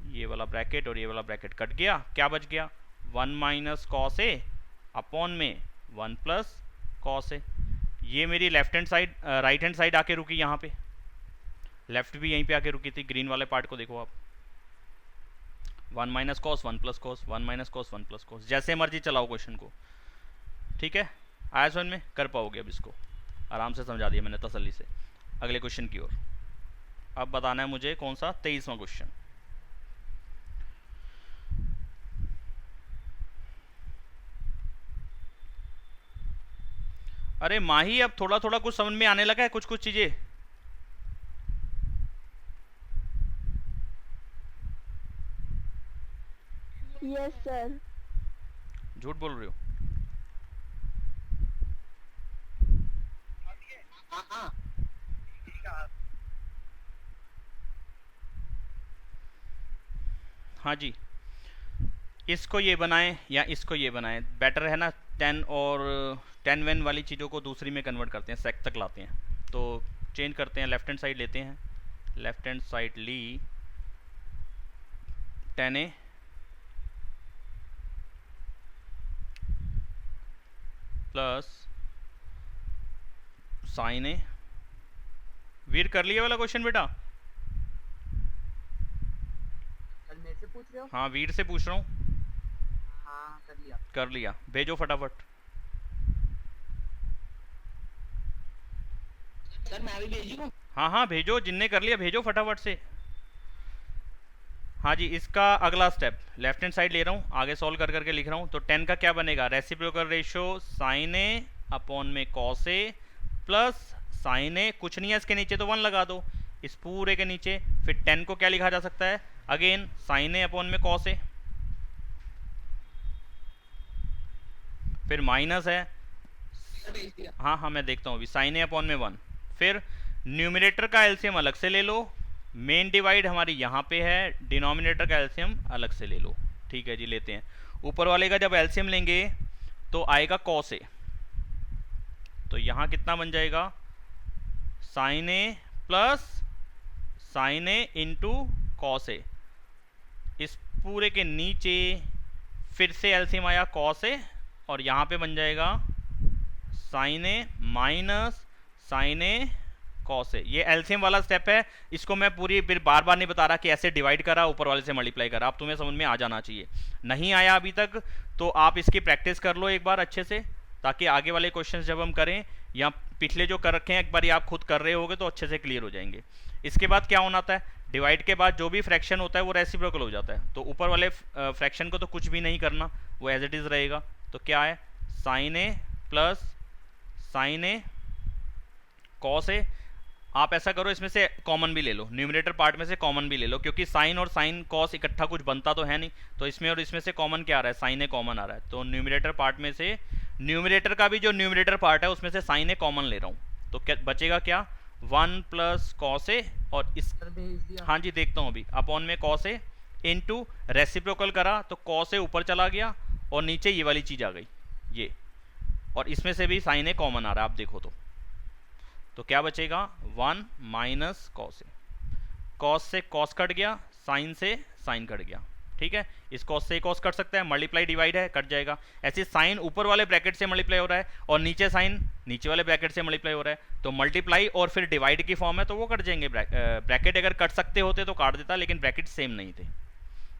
ये वाला ब्रैकेट और ये वाला ब्रैकेट कट गया, क्या बच गया 1 माइनस कॉस ए अपॉन में 1 प्लस कॉस ए। ये मेरी left hand side right hand side आके रुकी, यहाँ पे लेफ्ट भी यहीं पे आके रुकी थी। ग्रीन वाले पार्ट को देखो आप, 1 minus cos 1 plus cos, 1 minus cos 1 plus cos, जैसे मर्जी चलाओ क्वेश्चन को, ठीक है। आया समझ में, कर पाओगे। अब इसको आराम से समझा दिया मैंने तसल्ली से। अगले क्वेश्चन की ओर अब बताना है मुझे कौन सा, 23वां क्वेश्चन। अरे माही, अब थोड़ा थोड़ा कुछ समझ में आने लगा है, कुछ कुछ चीजें। Yes sir. झूठ बोल रहे हो? हाँ जी, इसको ये बनाएं या इसको ये बनाएं, बेटर है ना। 10 और 10 वेन वाली चीज़ों को दूसरी में कन्वर्ट करते हैं, सेक तक लाते हैं। तो चेंज करते हैं, लेफ्ट हैंड साइड लेते हैं, लेफ्ट हैंड साइड ली 10a प्लस साइन ए। वीर कर लिया वाला क्वेश्चन बेटा? सर मेरे से पूछ रहे हो? हाँ वीर से पूछ रहा हूँ। हाँ कर लिया। कर लिया, भेजो फटाफट। सर मैं भी भेजूं? हाँ हाँ भेजो, जिनने कर लिया भेजो फटाफट से। हाँ जी, इसका अगला स्टेप लेफ्ट हैंड साइड ले रहा हूँ, आगे सॉल्व कर करके लिख रहा हूँ। तो 10 का क्या बनेगा, रेसिप्रोकल रेशियो साइन ए अपॉन में कॉस ए प्लस साइन ए, कुछ नहीं है इसके नीचे तो 1 लगा दो इस पूरे के नीचे। फिर 10 को क्या लिखा जा सकता है, अगेन साइन ए अपॉन में कॉस ए, फिर माइनस है, हाँ हाँ मैं देखता हूँ अभी, साइन ए अपॉन में 1। फिर न्यूमिनेटर का एलसीएम अलग से ले लो, मेन डिवाइड हमारी यहाँ पे है, डिनोमिनेटर का एलसीएम अलग से ले लो। ठीक है जी, लेते हैं। ऊपर वाले का जब एलसीएम लेंगे तो आएगा कॉस ए, तो यहाँ कितना बन जाएगा, sign A plus sign A into cos A. इस पूरे के नीचे फिर से एलसीएम आया कॉस ए, और यहाँ पे बन जाएगा sign A minus sign A cos ए। ये एलसीएम वाला स्टेप है, इसको मैं पूरी फिर बार बार नहीं बता रहा कि ऐसे डिवाइड करा ऊपर वाले से मल्टीप्लाई करा, आप तुम्हें समझ में आ जाना चाहिए। नहीं आया अभी तक तो आप इसकी प्रैक्टिस कर लो एक बार अच्छे से, ताकि आगे वाले क्वेश्चन जब हम करें या पिछले जो कर रखे हैं एक बार आप खुद कर रहे होगे तो अच्छे से क्लियर हो जाएंगे। इसके बाद क्या होना है, डिवाइड के बाद जो भी फ्रैक्शन होता है वो रेसिप्रोकल हो जाता है, तो ऊपर वाले फ्रैक्शन को तो कुछ भी नहीं करना, वो एज इट इज़ रहेगा। तो क्या है, sign A plus sign A cos ए। आप ऐसा करो, इसमें से कॉमन भी ले लो, न्यूमरेटर पार्ट में से कॉमन भी ले लो, क्योंकि साइन और साइन कॉस इकट्ठा कुछ बनता तो है नहीं, तो इसमें और इसमें से कॉमन क्या आ रहा है, साइन ए कॉमन आ रहा है। तो न्यूमरेटर पार्ट में से, न्यूमरेटर का भी जो न्यूमरेटर पार्ट है उसमें से साइन ए कॉमन ले रहा हूँ, तो क्या बचेगा, क्या 1 प्लस कॉस ए, और इस सर भेज दिया। हाँ जी देखता हूँ अभी, अपॉन में कॉस ए इंटू रेसिप्रोकल करा तो कॉस ए ऊपर चला गया और नीचे ये वाली चीज़ आ गई ये, और इसमें से भी साइन ए कॉमन आ रहा है, आप देखो तो क्या बचेगा, 1 माइनस कॉस ए। कॉस से कॉस कट गया, साइन से साइन कट गया। ठीक है, इस कॉस से कॉस कट सकता है, मल्टीप्लाई डिवाइड है, कट जाएगा। ऐसे साइन ऊपर वाले ब्रैकेट से मल्टीप्लाई हो रहा है और नीचे साइन नीचे वाले ब्रैकेट से मल्टीप्लाई हो रहा है, तो मल्टीप्लाई और फिर डिवाइड की फॉर्म है तो वो कट जाएंगे। ब्रैकेट अगर कट सकते होते तो काट देता, लेकिन ब्रैकेट सेम नहीं थे।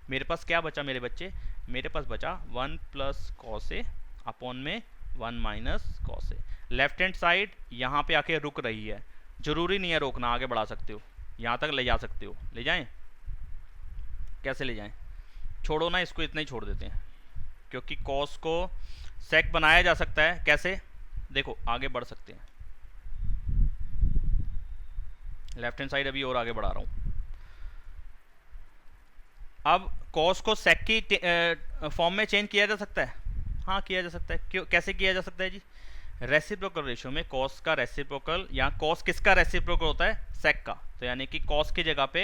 मेरे पास क्या बचा मेरे बच्चे, मेरे पास बचा 1 प्लस कॉस ए अपॉन में 1 minus cos A. Left hand side यहाँ पे आके रुक रही है, जरूरी नहीं है रोकना, आगे बढ़ा सकते हो, यहाँ तक ले जा सकते हो। ले जाएं, कैसे ले जाएं, छोड़ो ना इसको, इतना ही छोड़ देते हैं, क्योंकि कॉस को सेक बनाया जा सकता है। कैसे, देखो आगे बढ़ सकते हैं, लेफ्ट हैंड साइड अभी और आगे बढ़ा रहा हूँ। अब कॉस को सेक की फॉर्म में चेंज किया जा सकता है, हाँ किया जा सकता है। क्यों, कैसे किया जा सकता है जी, रेसिप्रोकल रेशियो में कॉस का रेसिप्रोकल, या कॉस किसका रेसिप्रोकल होता है, सेक का, तो यानी कि कॉस की जगह पे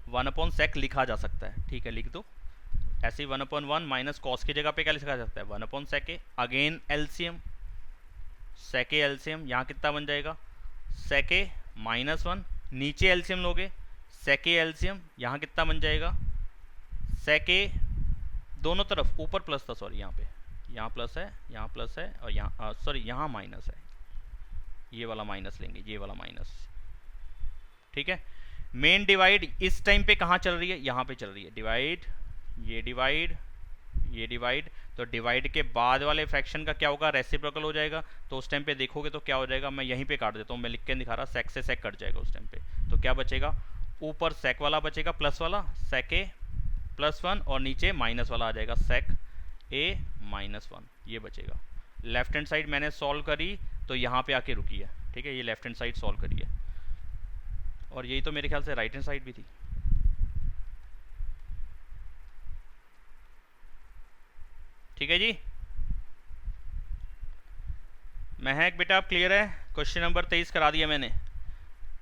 1/sec लिखा जा सकता है। ठीक है, लिख दो ऐसे ही, 1/1 माइनस कॉस की जगह पे क्या लिखा जा सकता है, 1/sec। Again LCM, sec LCM, यहाँ कितना बन जाएगा, sec -1, नीचे एलसीएम लोगे sec एलसीएम, यहाँ कितना बन जाएगा, sec दोनों तरफ, ऊपर प्लस था सॉरी, यहाँ पे यहाँ प्लस है, यहाँ प्लस है, और यहाँ सॉरी यहाँ माइनस है, ये वाला माइनस लेंगे, ये वाला माइनस। ठीक है, मेन डिवाइड इस टाइम पे कहाँ चल रही है, यहाँ पे चल रही है, डिवाइड, ये डिवाइड, ये डिवाइड। तो डिवाइड के बाद वाले फ्रैक्शन का क्या होगा, रेसिप्रोकल हो जाएगा। तो उस टाइम पे देखोगे तो क्या हो जाएगा, मैं यहीं पे काट देता हूँ, मैं लिख के दिखा रहा, सेक से सेक कट जाएगा उस टाइम पे। तो क्या बचेगा, ऊपर सेक वाला बचेगा प्लस वाला, sec a +1, और नीचे माइनस वाला आ जाएगा sec a -1, ये बचेगा। लेफ्ट हैंड साइड मैंने सॉल्व करी तो यहाँ पे आके रुकी है। ठीक है, ये लेफ्ट हैंड साइड सॉल्व करी है, और यही तो मेरे ख्याल से राइट हैंड साइड भी थी। ठीक है जी, महक बेटा आप क्लियर है, क्वेश्चन नंबर 23 करा दिया मैंने।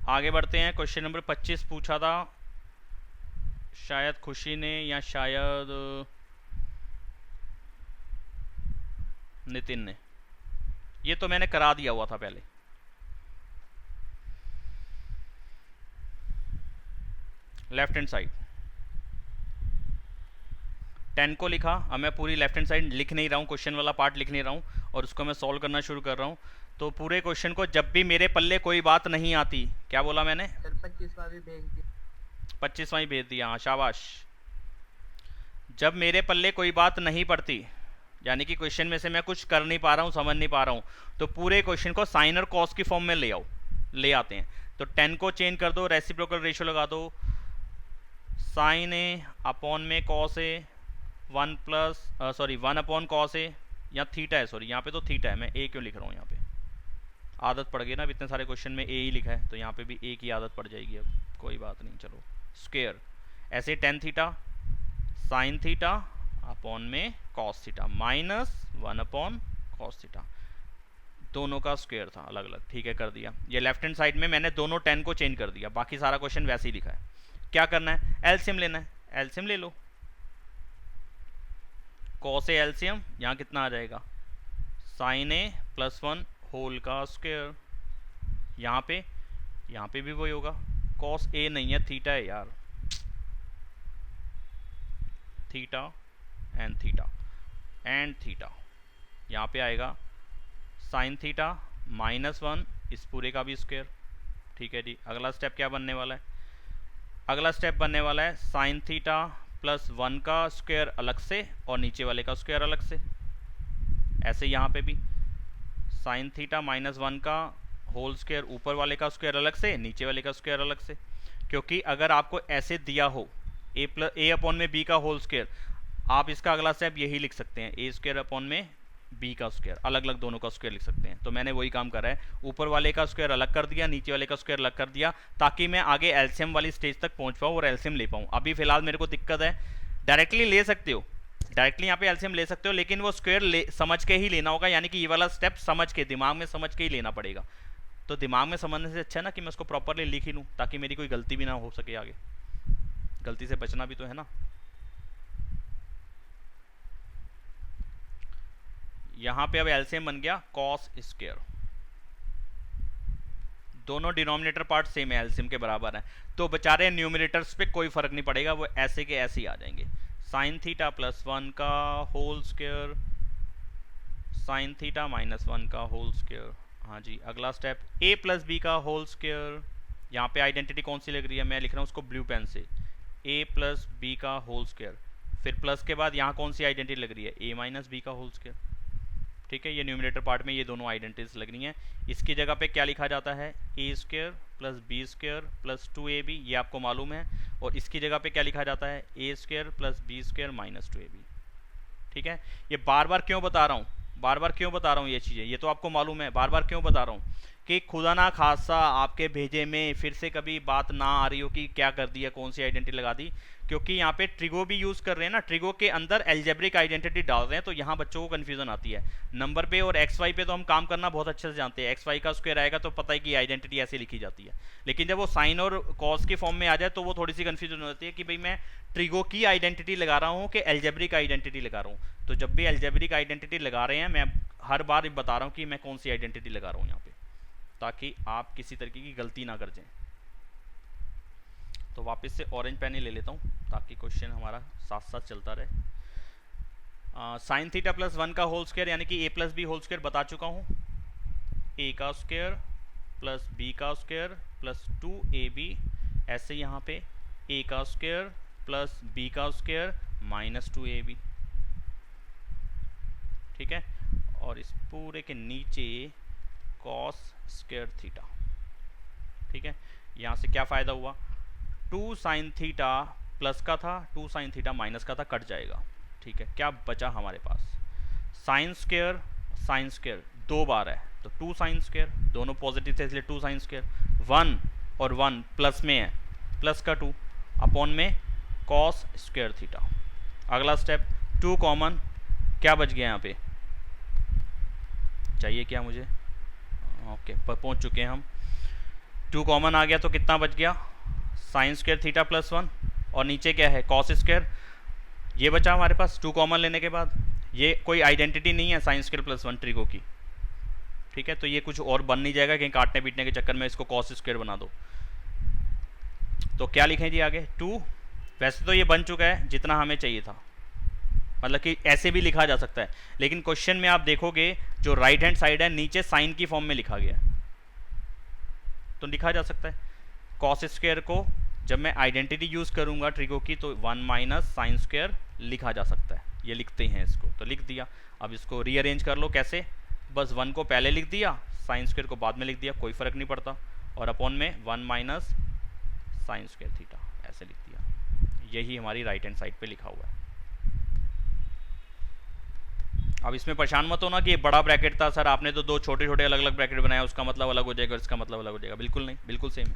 आगे बढ़ते हैं, क्वेश्चन नंबर 25 पूछा था शायद खुशी ने या शायद नितिन ने, ये तो मैंने करा दिया हुआ था पहले। लेफ्ट हैंड साइड 10 को लिखा, अब मैं पूरी लेफ्ट हैंड साइड लिख नहीं रहा हूँ, क्वेश्चन वाला पार्ट लिख नहीं रहा हूँ, और उसको मैं सॉल्व करना शुरू कर रहा हूँ। तो पूरे क्वेश्चन को, जब भी मेरे पल्ले कोई बात नहीं आती, क्या बोला मैंने, सर 25वां भी भेज दिया। 25वां ही भेज दिया, हाँ शाबाश। जब मेरे पल्ले कोई बात नहीं पड़ती, यानी कि क्वेश्चन में से मैं कुछ कर नहीं पा रहा हूँ, समझ नहीं पा रहा हूँ, तो पूरे क्वेश्चन को साइन और कॉस की फॉर्म में ले आते हैं। तो 10 को चेंज कर दो, रेसिप्रोकल रेशियो लगा दो, साइन ए अपॉन में cos A 1 upon cos A, या थीटा है, सॉरी यहाँ पे तो थीटा है, मैं ए क्यों लिख रहा हूँ यहाँ पे, आदत पड़ गई ना, अब इतने सारे क्वेश्चन में ए ही लिखा है तो यहाँ पे भी ए की आदत पड़ जाएगी, अब कोई बात नहीं, चलो स्क्वायर, ऐसे tan theta sine theta upon में cos theta minus 1 upon cos theta, दोनों का स्क्वायर था अलग अलग, ठीक है कर दिया। ये लेफ्ट हैंड साइड में मैंने दोनों 10 को चेंज कर दिया, बाकी सारा क्वेश्चन वैसे ही लिखा है। क्या करना है, एलसीएम लेना है, एलसीएम ले लो, कॉस ए एलसीएम यहाँ कितना आ जाएगा, साइन ए प्लस 1 होल का स्क्वायर, यहाँ पे भी वही होगा, कॉस ए नहीं है थीटा है यार, थीटा एंड थीटा, यहाँ पे आएगा साइन थीटा माइनस 1 इस पूरे का भी स्क्वायर, ठीक है जी। अगला स्टेप क्या बनने वाला है, अगला स्टेप बनने वाला है साइन थीटा प्लस 1 का स्क्वायर अलग से और नीचे वाले का स्क्वायर अलग से, ऐसे यहाँ पे भी साइन थीटा माइनस 1 का होल स्क्वायर ऊपर वाले का स्क्वायर अलग से, नीचे वाले का स्क्वायर अलग से, क्योंकि अगर आपको ऐसे दिया हो ए अपॉन में बी का होल स्क्वायर, आप इसका अगला स्टेप यही लिख सकते हैं, ए स्क्वायर अपॉन में बी का स्क्वायर, अलग अलग दोनों का स्क्वायर लिख सकते हैं। तो मैंने वही काम करा है, ऊपर वाले का स्क्वायर अलग कर दिया, नीचे वाले का स्क्वायर अलग कर दिया, ताकि मैं आगे एलसीएम वाली स्टेज तक पहुंच पाऊँ और एलसीएम ले पाऊँ। अभी फिलहाल मेरे को दिक्कत है, डायरेक्टली ले सकते हो, डायरेक्टली यहाँ पे एलसीएम ले सकते हो, लेकिन वो स्क्वायर समझ के ही लेना होगा, यानी कि ये वाला स्टेप समझ के, दिमाग में समझ के ही लेना पड़ेगा। तो दिमाग में समझने से अच्छा है ना कि मैं उसको प्रॉपरली लिख ही लूँ, ताकि मेरी कोई गलती भी ना हो सके, आगे गलती से बचना भी तो है ना। यहाँ पे अब एलसीएम बन गया कॉस स्क्वायर, दोनों डिनोमिनेटर पार्ट सेम है, एलसीएम के बराबर है, तो बेचारे न्यूमरेटर्स पे कोई फर्क नहीं पड़ेगा, वो ऐसे के ऐसे ही आ जाएंगे। साइन थीटा प्लस 1 का whole square, sine theta minus 1 का होल स्क्वायर, हाँ जी। अगला स्टेप ए प्लस बी का होल स्क्वायर, यहाँ पे आइडेंटिटी कौन सी लग रही है, मैं लिख रहा हूँ उसको ब्लू पेन से, ए प्लस बी का होल स्क्वायर, फिर प्लस के बाद यहाँ कौन सी आइडेंटिटी लग रही है, ए माइनस बी का होल स्क्वायर, ठीक है। ये न्यूमरेटर पार्ट में ये दोनों आइडेंटिटीज लग रही हैं। इसकी जगह पे क्या लिखा जाता है, A square plus B square plus 2ab, ये आपको मालूम है, और इसकी जगह पे क्या लिखा जाता है, A square plus B square minus 2ab, ठीक है। ये बार बार क्यों बता रहा हूँ, बार बार क्यों बता रहा हूँ ये चीज़ें, ये तो आपको मालूम है, बार बार क्यों बता रहा हूँ कि खुदा ना खासा आपके भेजे में फिर से कभी बात ना आ रही हो कि क्या कर दिया, कौन सी आइडेंटिटी लगा दी, क्योंकि यहाँ पे ट्रिगो भी यूज़ कर रहे हैं ना, ट्रिगो के अंदर एल्जेब्रिक आइडेंटिटी डाल रहे हैं, तो यहाँ बच्चों को कन्फ्यूजन आती है। नंबर पे और एक्स वाई पे तो हम काम करना बहुत अच्छे से जानते हैं, एक्स वाई का स्क्वायर आएगा तो पता है कि आइडेंटिटी ऐसे लिखी जाती है, लेकिन जब वो साइन और कॉस के फॉर्म में आ जाए तो वो थोड़ी सी कन्फ्यूजन होती है कि भाई मैं ट्रिगो की आइडेंटिटी लगा रहा हूँ कि एल्जेब्रिक आइडेंटिटी लगा रहा हूँ। तो जब भी एल्जेब्रिक आइडेंटिटी लगा रहे हैं, मैं हर बार बता रहा हूँ कि मैं कौन सी आइडेंटिटी लगा रहा हूँ यहाँ पे, ताकि आप किसी तरीके की गलती ना कर जाएं। तो वापस से ऑरेंज पेन ही ले लेता हूँ ताकि क्वेश्चन हमारा साथ साथ चलता रहे। साइन थीटा प्लस 1 का होल स्क्वायर यानी कि ए प्लस बी होल स्क्वायर बता चुका हूँ, ए का स्क्वायर प्लस बी का स्क्वायर प्लस 2ab, ऐसे यहाँ पे ए का स्क्वायर प्लस बी का स्क्वायर माइनस 2ab, ठीक है। और इस पूरे के नीचे कॉस स्क्वायर थीटा, ठीक है। यहाँ से क्या फ़ायदा हुआ, 2 साइन थीटा प्लस का था, 2 साइन थीटा माइनस का था, कट जाएगा, ठीक है। क्या बचा हमारे पास, साइन स्क्वायर 2 बार है तो 2 साइन स्क्वायर, दोनों पॉजिटिव थे इसलिए 2 साइन स्क्वायर, 1 और 1 प्लस में है, प्लस का 2 अपॉन में कॉस स्क्वायर थीटा। अगला स्टेप 2 कॉमन, क्या बच गया यहाँ पे, चाहिए क्या मुझे, ओके पहुँच चुके हैं हम। 2 कॉमन आ गया तो कितना बच गया, साइन स्क्वायर थीटा प्लस 1, और नीचे क्या है कॉस स्क्वायर, ये बचा हमारे पास 2 कॉमन लेने के बाद। ये कोई आइडेंटिटी नहीं है साइन स्क्वायर प्लस 1 ट्रिगो की, ठीक है। तो ये कुछ और बन नहीं जाएगा कहीं काटने पीटने के चक्कर में इसको कॉस स्क्वायर बना दो। तो क्या लिखें जी आगे, 2, वैसे तो ये बन चुका है जितना हमें चाहिए था, मतलब कि ऐसे भी लिखा जा सकता है, लेकिन क्वेश्चन में आप देखोगे जो राइट हैंड साइड है नीचे साइन की फॉर्म में लिखा गया, तो लिखा जा सकता है कॉस स्क्वायर को जब मैं आइडेंटिटी यूज़ करूंगा ट्रिगो की तो 1 माइनस साइन स्क्वायर लिखा जा सकता है, ये लिखते हैं इसको, तो लिख दिया। अब इसको रीअरेंज कर लो, कैसे, बस 1 को पहले लिख दिया, साइन स्क्वायर को बाद में लिख दिया, कोई फ़र्क नहीं पड़ता, और अपॉन में 1 माइनस साइन स्क्वायर थीटा ऐसे लिख दिया। यही हमारी राइट हैंड साइड पे लिखा हुआ है। अब इसमें परेशान मत होना कि ये बड़ा ब्रैकेट था सर, आपने तो दो छोटे छोटे अलग अलग ब्रैकेट बनाया, उसका मतलब अलग हो जाएगा, इसका मतलब अलग हो जाएगा। बिल्कुल नहीं, बिल्कुल सेम है।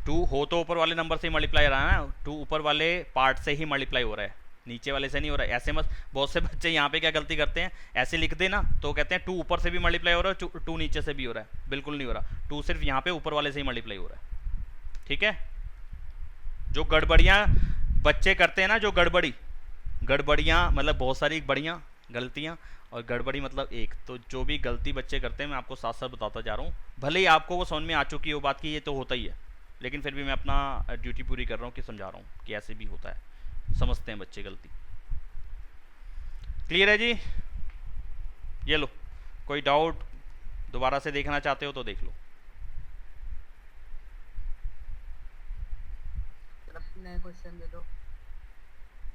2 हो तो ऊपर वाले नंबर से ही मल्टीप्लाई रहा है ना, 2 ऊपर वाले पार्ट से ही मल्टीप्लाई हो रहा है, नीचे वाले से नहीं हो रहा है। ऐसे मत, बहुत से बच्चे यहाँ पे क्या गलती करते हैं, ऐसे लिख देना तो कहते हैं 2 ऊपर से भी मल्टीप्लाई हो रहा है, 2 नीचे से भी हो रहा है। बिल्कुल नहीं हो रहा, 2 सिर्फ यहाँ पे ऊपर वाले से ही मल्टीप्लाई हो रहा है। ठीक है, जो गड़बड़ियाँ बच्चे करते हैं ना, जो गड़बड़ियाँ मतलब बहुत सारी बढ़िया गलतियाँ, और गड़बड़ी मतलब एक, तो जो भी गलती बच्चे करते हैं मैं आपको साथ साथ बताता जा रहा हूँ। भले ही आपको वो समझ में आ चुकी हो बात की, ये तो होता ही है, लेकिन फिर भी मैं अपना ड्यूटी पूरी कर रहा हूँ कि समझा रहा हूँ कि ऐसे भी होता है, समझते हैं बच्चे गलती। क्लियर है जी? ये लो, कोई डाउट दोबारा से देखना चाहते हो तो देख लो। सर अपने क्वेश्चन दे दो।